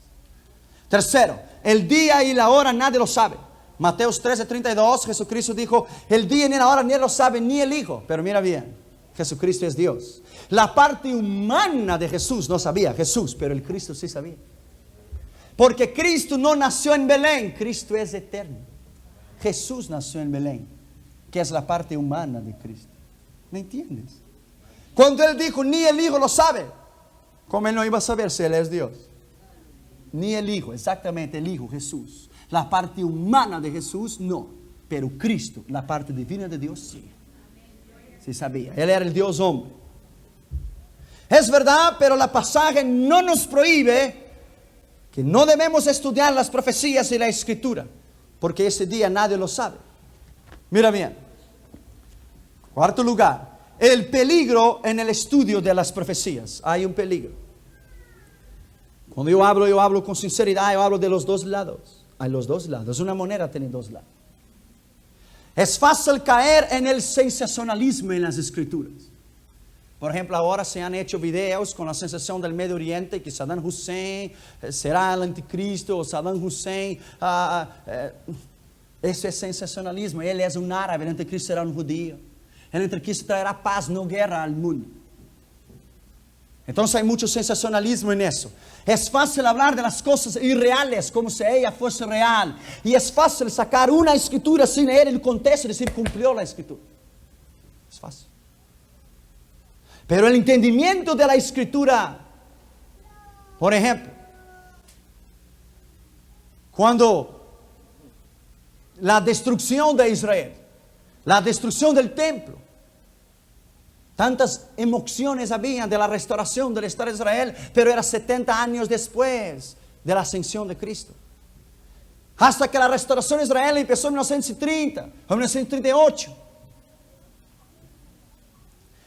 Tercero, el día y la hora nadie lo sabe. Mateos 13:32, Jesucristo dijo, el día ni la hora ni lo sabe ni el Hijo. Pero mira bien, Jesucristo es Dios. La parte humana de Jesús no sabía Jesús, pero el Cristo sí sabía. Porque Cristo no nació en Belén, Cristo es eterno. Jesús nació en Belén, que es la parte humana de Cristo. ¿Me entiendes? Cuando Él dijo, ni el Hijo lo sabe, ¿cómo Él no iba a saber si Él es Dios? Ni el Hijo, exactamente el Hijo, Jesús. La parte humana de Jesús, no. Pero Cristo, la parte divina de Dios, sí. Sí sabía. Él era el Dios hombre. Es verdad, pero la pasaje no nos prohíbe que no debemos estudiar las profecías y la escritura. Porque ese día nadie lo sabe. Mira bien. Cuarto lugar. El peligro en el estudio de las profecías. Hay un peligro. Cuando yo hablo con sinceridad, yo hablo de los dos lados. Hay los dos lados. Una moneda tiene dos lados. Es fácil caer en el sensacionalismo en las escrituras. Por ejemplo, ahora se han hecho videos con la sensación del Medio Oriente, que Saddam Hussein será el anticristo, o Saddam Hussein, eso es sensacionalismo. Él es un árabe, el anticristo será un judío. El anticristo traerá paz, no guerra al mundo. Entonces hay mucho sensacionalismo en eso. Es fácil hablar de las cosas irreales como si ella fuese real. Y es fácil sacar una escritura sin leer el contexto y decir cumplió la escritura. Es fácil. Pero el entendimiento de la escritura, por ejemplo, cuando la destrucción de Israel, la destrucción del templo, tantas emociones habían de la restauración del Estado de Israel, pero era 70 años después de la ascensión de Cristo. Hasta que la restauración de Israel empezó en 1930 o 1938.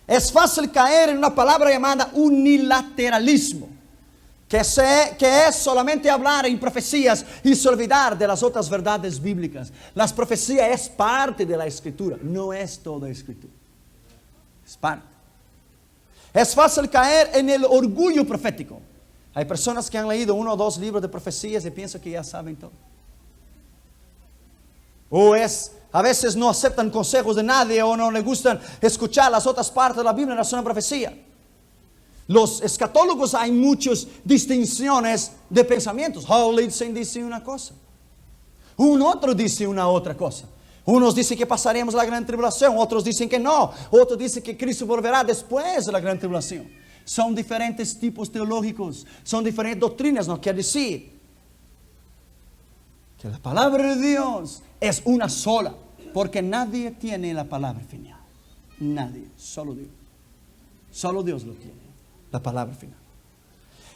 Es fácil caer en una palabra llamada unilateralismo, que es solamente hablar en profecías y se olvidar de las otras verdades bíblicas. Las profecías es parte de la escritura, no es toda escritura. Es parte. Es fácil caer en el orgullo profético. Hay personas que han leído 1 o 2 libros de profecías y piensan que ya saben todo. A veces no aceptan consejos de nadie o no les gustan escuchar las otras partes de la Biblia en relación a la profecía. Los escatólogos hay muchas distinciones de pensamientos. Howlitsen dice una cosa, un otro dice una otra cosa. Unos dicen que pasaremos la gran tribulación, otros dicen que no, otros dicen que Cristo volverá después de la gran tribulación. Son diferentes tipos teológicos, son diferentes doctrinas. No quiere decir que la palabra de Dios es una sola, porque nadie tiene la palabra final. Nadie, solo Dios. Solo Dios lo tiene, la palabra final.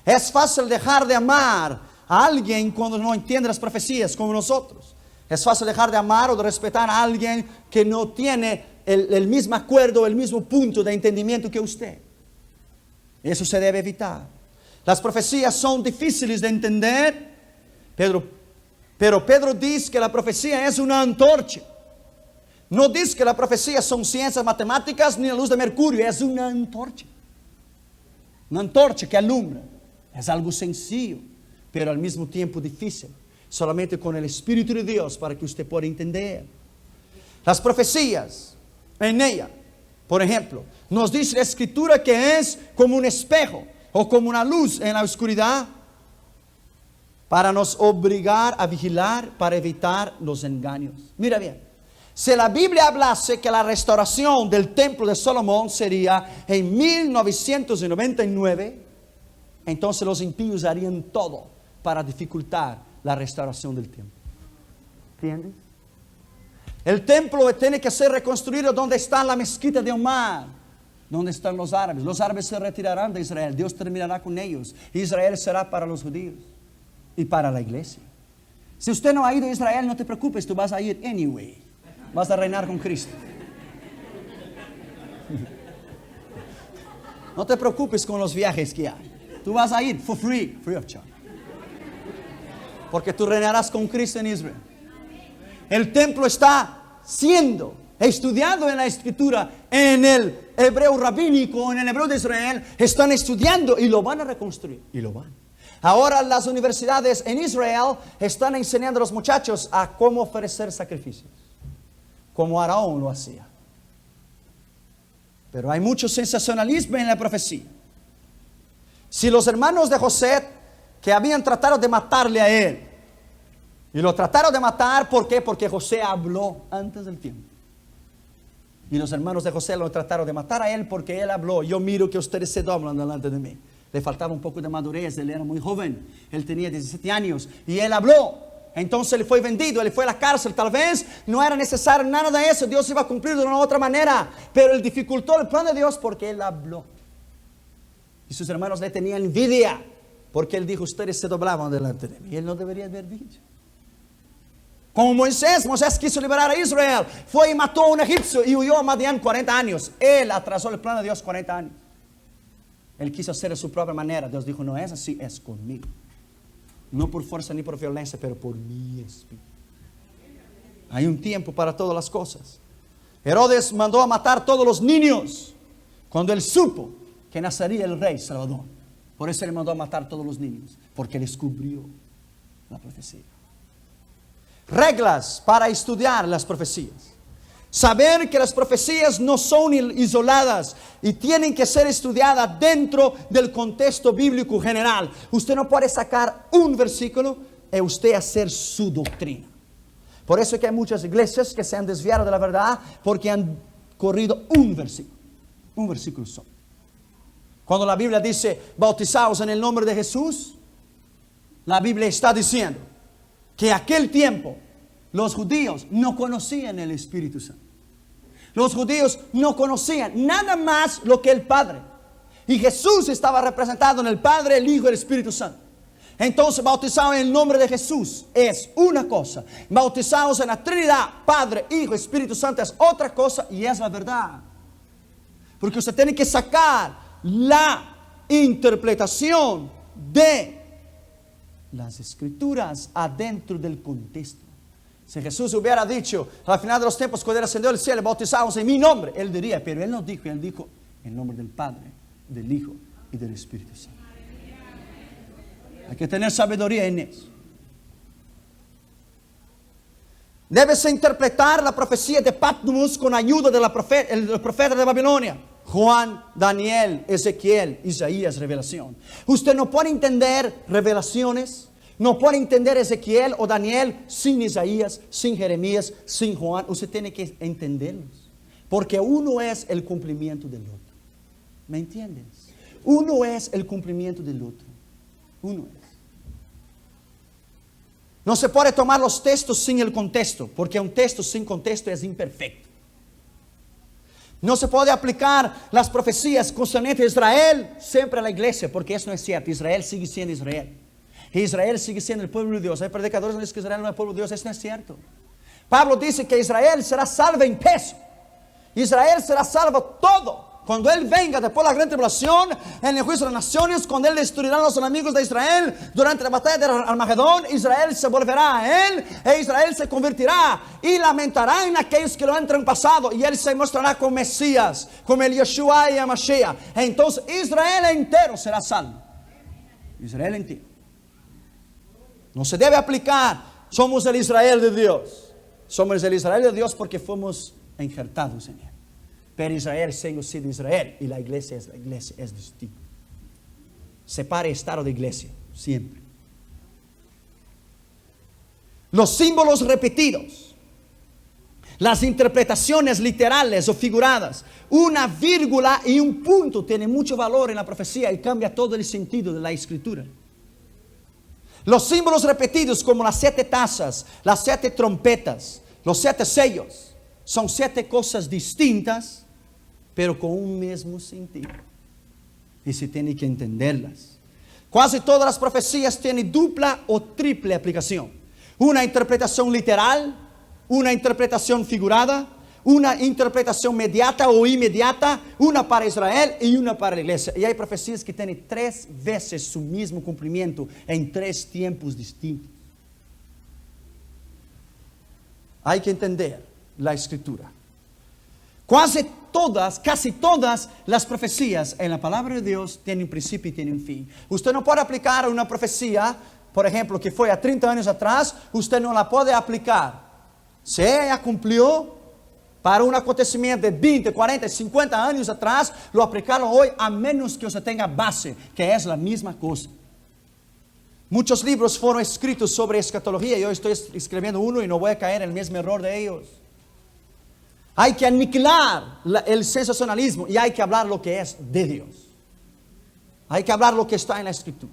Es fácil dejar de amar a alguien cuando no entiende las profecías como nosotros. Es fácil dejar de amar o de respetar a alguien que no tiene el mismo acuerdo, el mismo punto de entendimiento que usted. Eso se debe evitar. Las profecías son difíciles de entender, pero Pedro dice que la profecía es una antorcha. No dice que la profecía son ciencias matemáticas ni la luz de mercurio, es una antorcha. Una antorcha que alumbra. Es algo sencillo, pero al mismo tiempo difícil. Solamente con el Espíritu de Dios para que usted pueda entender. Las profecías, en ella, por ejemplo, nos dice la Escritura que es como un espejo o como una luz en la oscuridad para nos obligar a vigilar, para evitar los engaños. Mira bien, si la Biblia hablase que la restauración del templo de Salomón sería en 1999, entonces los impíos harían todo para dificultar la restauración del templo. ¿Entiendes? El templo tiene que ser reconstruido donde está la mezquita de Omar, donde están los árabes. Los árabes se retirarán de Israel, Dios terminará con ellos. Israel será para los judíos y para la iglesia. Si usted no ha ido a Israel, no te preocupes, tú vas a ir anyway. Vas a reinar con Cristo. No te preocupes con los viajes que hay. Tú vas a ir for free of charge. Porque tú reinarás con Cristo en Israel. El templo está siendo estudiado en la Escritura, en el hebreo rabínico, en el hebreo de Israel. Están estudiando y lo van a reconstruir. Y lo van. Ahora las universidades en Israel están enseñando a los muchachos a cómo ofrecer sacrificios, como Aarón lo hacía. Pero hay mucho sensacionalismo en la profecía. Si los hermanos de José, que habían tratado de matarle a él, y lo trataron de matar, ¿por qué? Porque José habló antes del tiempo. Y los hermanos de José lo trataron de matar a él porque él habló. Yo miro que ustedes se doblan delante de mí. Le faltaba un poco de madurez, él era muy joven, él tenía 17 años y él habló. Entonces él fue vendido, él fue a la cárcel. Tal vez no era necesario nada de eso, Dios iba a cumplir de una u otra manera, pero él dificultó el plan de Dios porque él habló. Y sus hermanos le tenían envidia porque él dijo, ustedes se doblaban delante de mí. Y él no debería haber dicho. Como Moisés quiso liberar a Israel, fue y mató a un egipcio y huyó a Madián 40 años. Él atrasó el plan de Dios 40 años. Él quiso hacer de su propia manera. Dios dijo, no es así, es conmigo. No por fuerza ni por violencia, pero por mi espíritu. Hay un tiempo para todas las cosas. Herodes mandó a matar todos los niños cuando él supo que nacería el rey Salvador. Por eso él mandó a matar todos los niños, porque él descubrió la profecía. Reglas para estudiar las profecías. Saber que las profecías no son isoladas y tienen que ser estudiadas dentro del contexto bíblico general. Usted no puede sacar un versículo y usted hacer su doctrina. Por eso es que hay muchas iglesias que se han desviado de la verdad porque han corrido un versículo solo. Cuando la Biblia dice bautizados en el nombre de Jesús, la Biblia está diciendo que aquel tiempo los judíos no conocían el Espíritu Santo. Los judíos no conocían nada más lo que el Padre. Y Jesús estaba representado en el Padre, el Hijo y el Espíritu Santo. Entonces, bautizados en el nombre de Jesús es una cosa. Bautizados en la Trinidad, Padre, Hijo, Espíritu Santo es otra cosa y es la verdad. Porque usted tiene que sacar la interpretación de las Escrituras adentro del contexto. Si Jesús hubiera dicho al final de los tiempos, cuando él ascendió al cielo, bautizados en mi nombre, él diría, pero él no dijo, él dijo en nombre del Padre, del Hijo y del Espíritu Santo. Hay que tener sabiduría en eso. Debes interpretar la profecía de Patmos con ayuda de el profeta de Babilonia. Juan, Daniel, Ezequiel, Isaías, revelación. Usted no puede entender revelaciones, no puede entender Ezequiel o Daniel sin Isaías, sin Jeremías, sin Juan. Usted tiene que entenderlos. Porque uno es el cumplimiento del otro. ¿Me entiendes? Uno es el cumplimiento del otro. Uno es. No se puede tomar los textos sin el contexto, porque un texto sin contexto es imperfecto. No se puede aplicar las profecías concernientes a Israel siempre a la iglesia, porque eso no es cierto. Israel sigue siendo Israel. Israel sigue siendo el pueblo de Dios. Hay predicadores que dicen que Israel no es el pueblo de Dios. Eso no es cierto. Pablo dice que Israel será salvo en peso. Israel será salvo todo. Cuando Él venga después de la gran tribulación, en el juicio de las naciones, cuando Él destruirá a los enemigos de Israel, durante la batalla de Armagedón, Israel se volverá a Él, e Israel se convertirá y lamentará en aquellos que lo han traspasado, y Él se mostrará como Mesías, como el Yeshua y el Mashiach. Entonces Israel entero será salvo. Israel entero. No se debe aplicar, somos el Israel de Dios. Somos el Israel de Dios porque fuimos injertados en Él. Pero Israel sigue siendo Israel y la iglesia, es distinta. Separe estado de iglesia, siempre. Los símbolos repetidos, las interpretaciones literales o figuradas, una vírgula y un punto tienen mucho valor en la profecía y cambia todo el sentido de la escritura. Los símbolos repetidos como las 7 tazas, las 7 trompetas, los 7 sellos, son 7 cosas distintas, pero con un mismo sentido. Y se tiene que entenderlas. Casi todas las profecías tienen dupla o triple aplicación. Una interpretación literal, una interpretación figurada, una interpretación mediata o inmediata, una para Israel y una para la iglesia. Y hay profecías que tienen 3 veces su mismo cumplimiento en 3 tiempos distintos. Hay que entender la escritura. Casi todas las profecías en la palabra de Dios tienen un principio y tienen un fin. Usted no puede aplicar una profecía, por ejemplo, que fue a 30 años atrás, usted no la puede aplicar. Si ella cumplió para un acontecimiento de 20, 40, 50 años atrás, lo aplicaron hoy, a menos que usted tenga base, que es la misma cosa. Muchos libros fueron escritos sobre escatología. Yo estoy escribiendo uno y no voy a caer en el mismo error de ellos. Hay que aniquilar el sensacionalismo y hay que hablar lo que es de Dios. Hay que hablar lo que está en la escritura.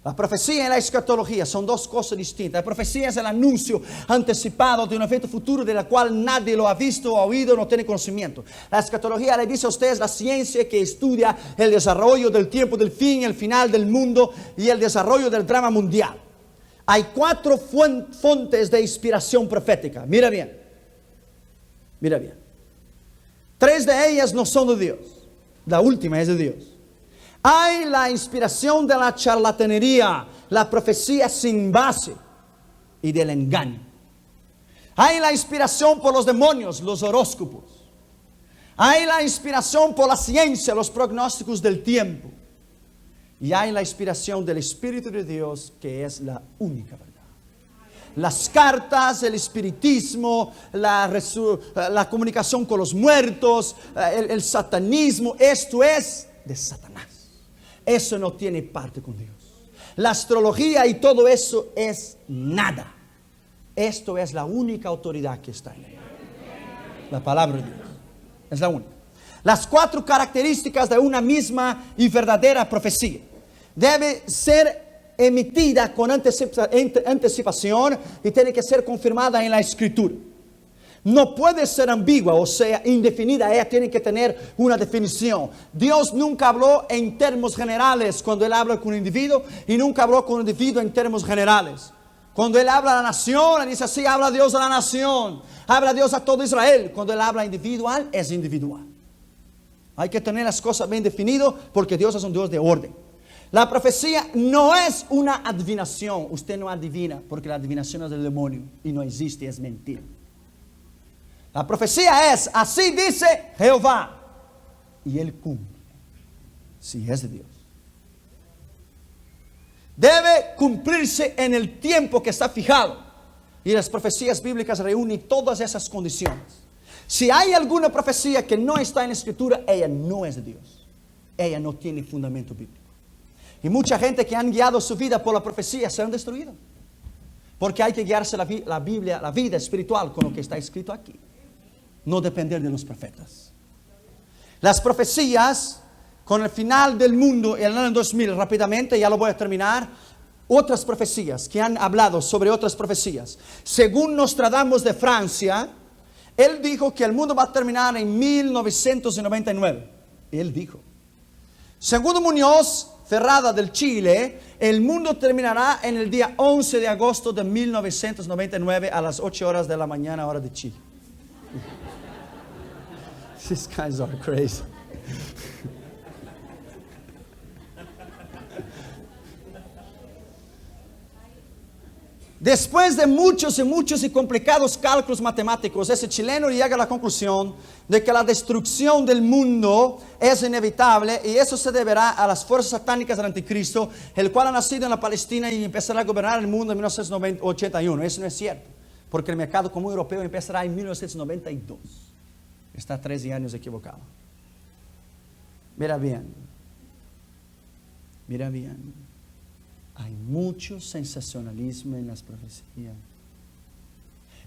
La profecía y la escatología son 2 cosas distintas. La profecía es el anuncio anticipado de un evento futuro de la cual nadie lo ha visto o oído, no tiene conocimiento. La escatología le dice a ustedes la ciencia que estudia el desarrollo del tiempo del fin, el final del mundo y el desarrollo del drama mundial. Hay 4 fuentes de inspiración profética. Mira bien. 3 de ellas no son de Dios. La última es de Dios. Hay la inspiración de la charlatanería, la profecía sin base y del engaño. Hay la inspiración por los demonios, los horóscopos. Hay la inspiración por la ciencia, los pronósticos del tiempo. Y hay la inspiración del Espíritu de Dios, que es la única verdad. Las cartas, el espiritismo, la comunicación con los muertos, el satanismo, esto es de Satanás. Eso no tiene parte con Dios. La astrología y todo eso es nada. Esto es la única autoridad que está en ella. La palabra de Dios. Es la única. Las 4 características de una misma y verdadera profecía. Debe ser emitida con anticipación y tiene que ser confirmada en la escritura. No puede ser ambigua, o sea, indefinida. Ella tiene que tener una definición. Dios nunca habló en términos generales cuando Él habla con un individuo, y nunca habló con un individuo en términos generales. Cuando Él habla a la nación, Él dice así: habla Dios a la nación, habla Dios a todo Israel. Cuando Él habla individual, es individual. Hay que tener las cosas bien definidas, porque Dios es un Dios de orden. La profecía no es una adivinación. Usted no adivina, porque la adivinación es del demonio y no existe, es mentira. La profecía es: así dice Jehová, y Él cumple, si es de Dios. Debe cumplirse en el tiempo que está fijado, y las profecías bíblicas reúnen todas esas condiciones. Si hay alguna profecía que no está en la escritura, ella no es de Dios. Ella no tiene fundamento bíblico. Y mucha gente que han guiado su vida por la profecía se han destruido. Porque hay que guiarse la Biblia, la vida espiritual, con lo que está escrito aquí. No depender de los profetas. Las profecías, con el final del mundo, en el año 2000, rápidamente, ya lo voy a terminar. Otras profecías, que han hablado sobre otras profecías. Según Nostradamus de Francia, él dijo que el mundo va a terminar en 1999. Él dijo. Según Muñoz Ferrada del Chile, el mundo terminará en el día 11 de agosto de 1999 a las 8 horas de la mañana, hora de Chile. These guys are crazy. Después de muchos y complicados cálculos matemáticos, ese chileno llega a la conclusión de que la destrucción del mundo es inevitable y eso se deberá a las fuerzas satánicas del anticristo, el cual ha nacido en la Palestina y empezará a gobernar el mundo en 1981. Eso no es cierto, porque el mercado común europeo empezará en 1992. Está 13 años equivocado. Mira bien. Hay mucho sensacionalismo en las profecías.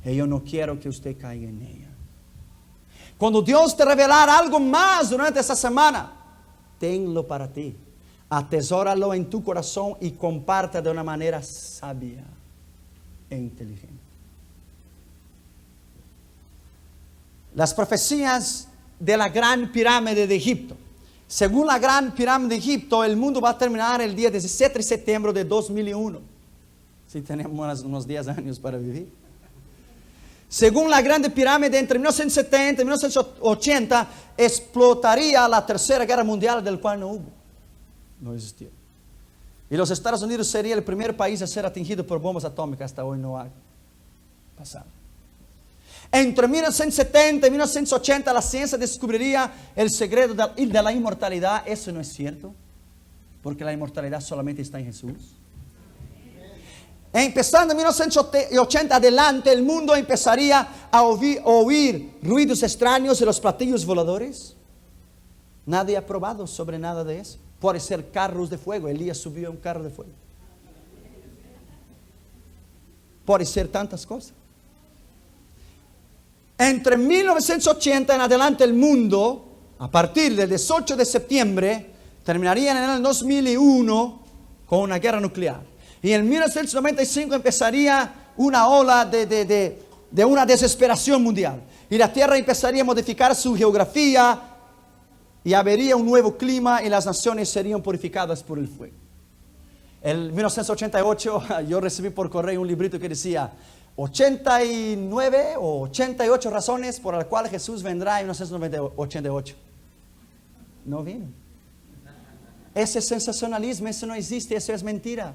Y yo no quiero que usted caiga en ella. Cuando Dios te revelara algo más durante esta semana, tenlo para ti. Atesóralo en tu corazón y comparta de una manera sabia e inteligente. Las profecías de la gran pirámide de Egipto. Según la gran pirámide de Egipto, el mundo va a terminar el día 17 de septiembre de 2001. Si tenemos unos 10 años para vivir. Según la grande pirámide, entre 1970 y 1980 explotaría la tercera guerra mundial, del cual no hubo. No existió. Y los Estados Unidos sería el primer país a ser atingido por bombas atómicas. Hasta hoy no ha pasado. Entre 1970 y 1980 la ciencia descubriría el secreto de la inmortalidad. Eso no es cierto, porque la inmortalidad solamente está en Jesús. Empezando en 1980 adelante, el mundo empezaría a oír ruidos extraños de los platillos voladores. Nadie ha probado sobre nada de eso. Puede ser carros de fuego. Elías subió a un carro de fuego. Puede ser tantas cosas. Entre 1980 en adelante el mundo, a partir del 18 de septiembre, terminaría en el 2001 con una guerra nuclear. Y en 1995 empezaría una ola de una desesperación mundial. Y la Tierra empezaría a modificar su geografía y habría un nuevo clima y las naciones serían purificadas por el fuego. En 1988 yo recibí por correo un librito que decía 89 o 88 razones por las cuales Jesús vendrá en 1988. No vino. Ese sensacionalismo, eso no existe, eso es mentira.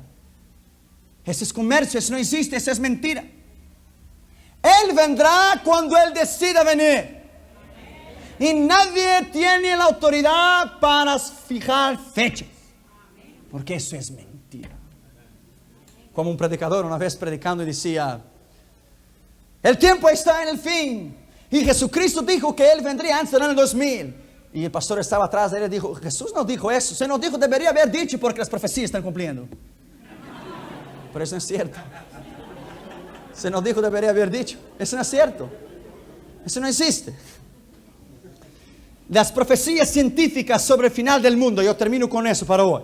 Ese es comercio, eso no existe, eso es mentira. Él vendrá cuando Él decida venir. Y nadie tiene la autoridad para fijar fechas. Porque eso es mentira. Como un predicador una vez predicando y decía: el tiempo está en el fin. Y Jesucristo dijo que Él vendría antes del año 2000. Y el pastor estaba atrás de él y dijo: Jesús no dijo eso. Se nos dijo, debería haber dicho, porque las profecías están cumpliendo. Pero eso no es cierto. Se nos dijo, debería haber dicho. Eso no es cierto. Eso no existe. Las profecías científicas sobre el final del mundo. Yo termino con eso para hoy.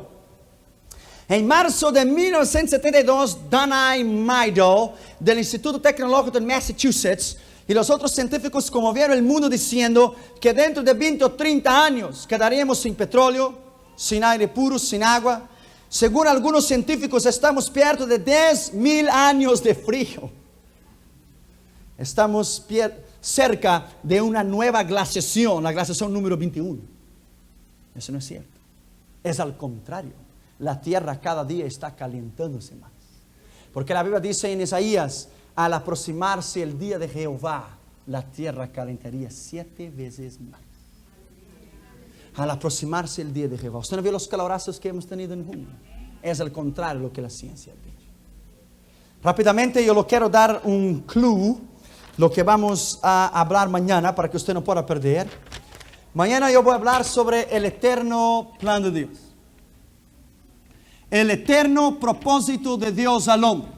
En marzo de 1972, Danai Maido, del Instituto Tecnológico de Massachusetts, y los otros científicos conmovieron el mundo diciendo que dentro de 20 o 30 años quedaríamos sin petróleo, sin aire puro, sin agua. Según algunos científicos, estamos perto de 10,000 años de frío. Estamos cerca de una nueva glaciación, la glaciación número 21. Eso no es cierto. Es al contrario. La tierra cada día está calentándose más. Porque la Biblia dice en Isaías: al aproximarse el día de Jehová, la tierra calentaría 7 veces más. Al aproximarse el día de Jehová. ¿Usted no vio los calabrazos que hemos tenido en junio? Es al contrario lo que la ciencia ha dicho. Rápidamente yo le quiero dar un clue, lo que vamos a hablar mañana, para que usted no pueda perder. Mañana yo voy a hablar sobre el eterno plan de Dios. El eterno propósito de Dios al hombre.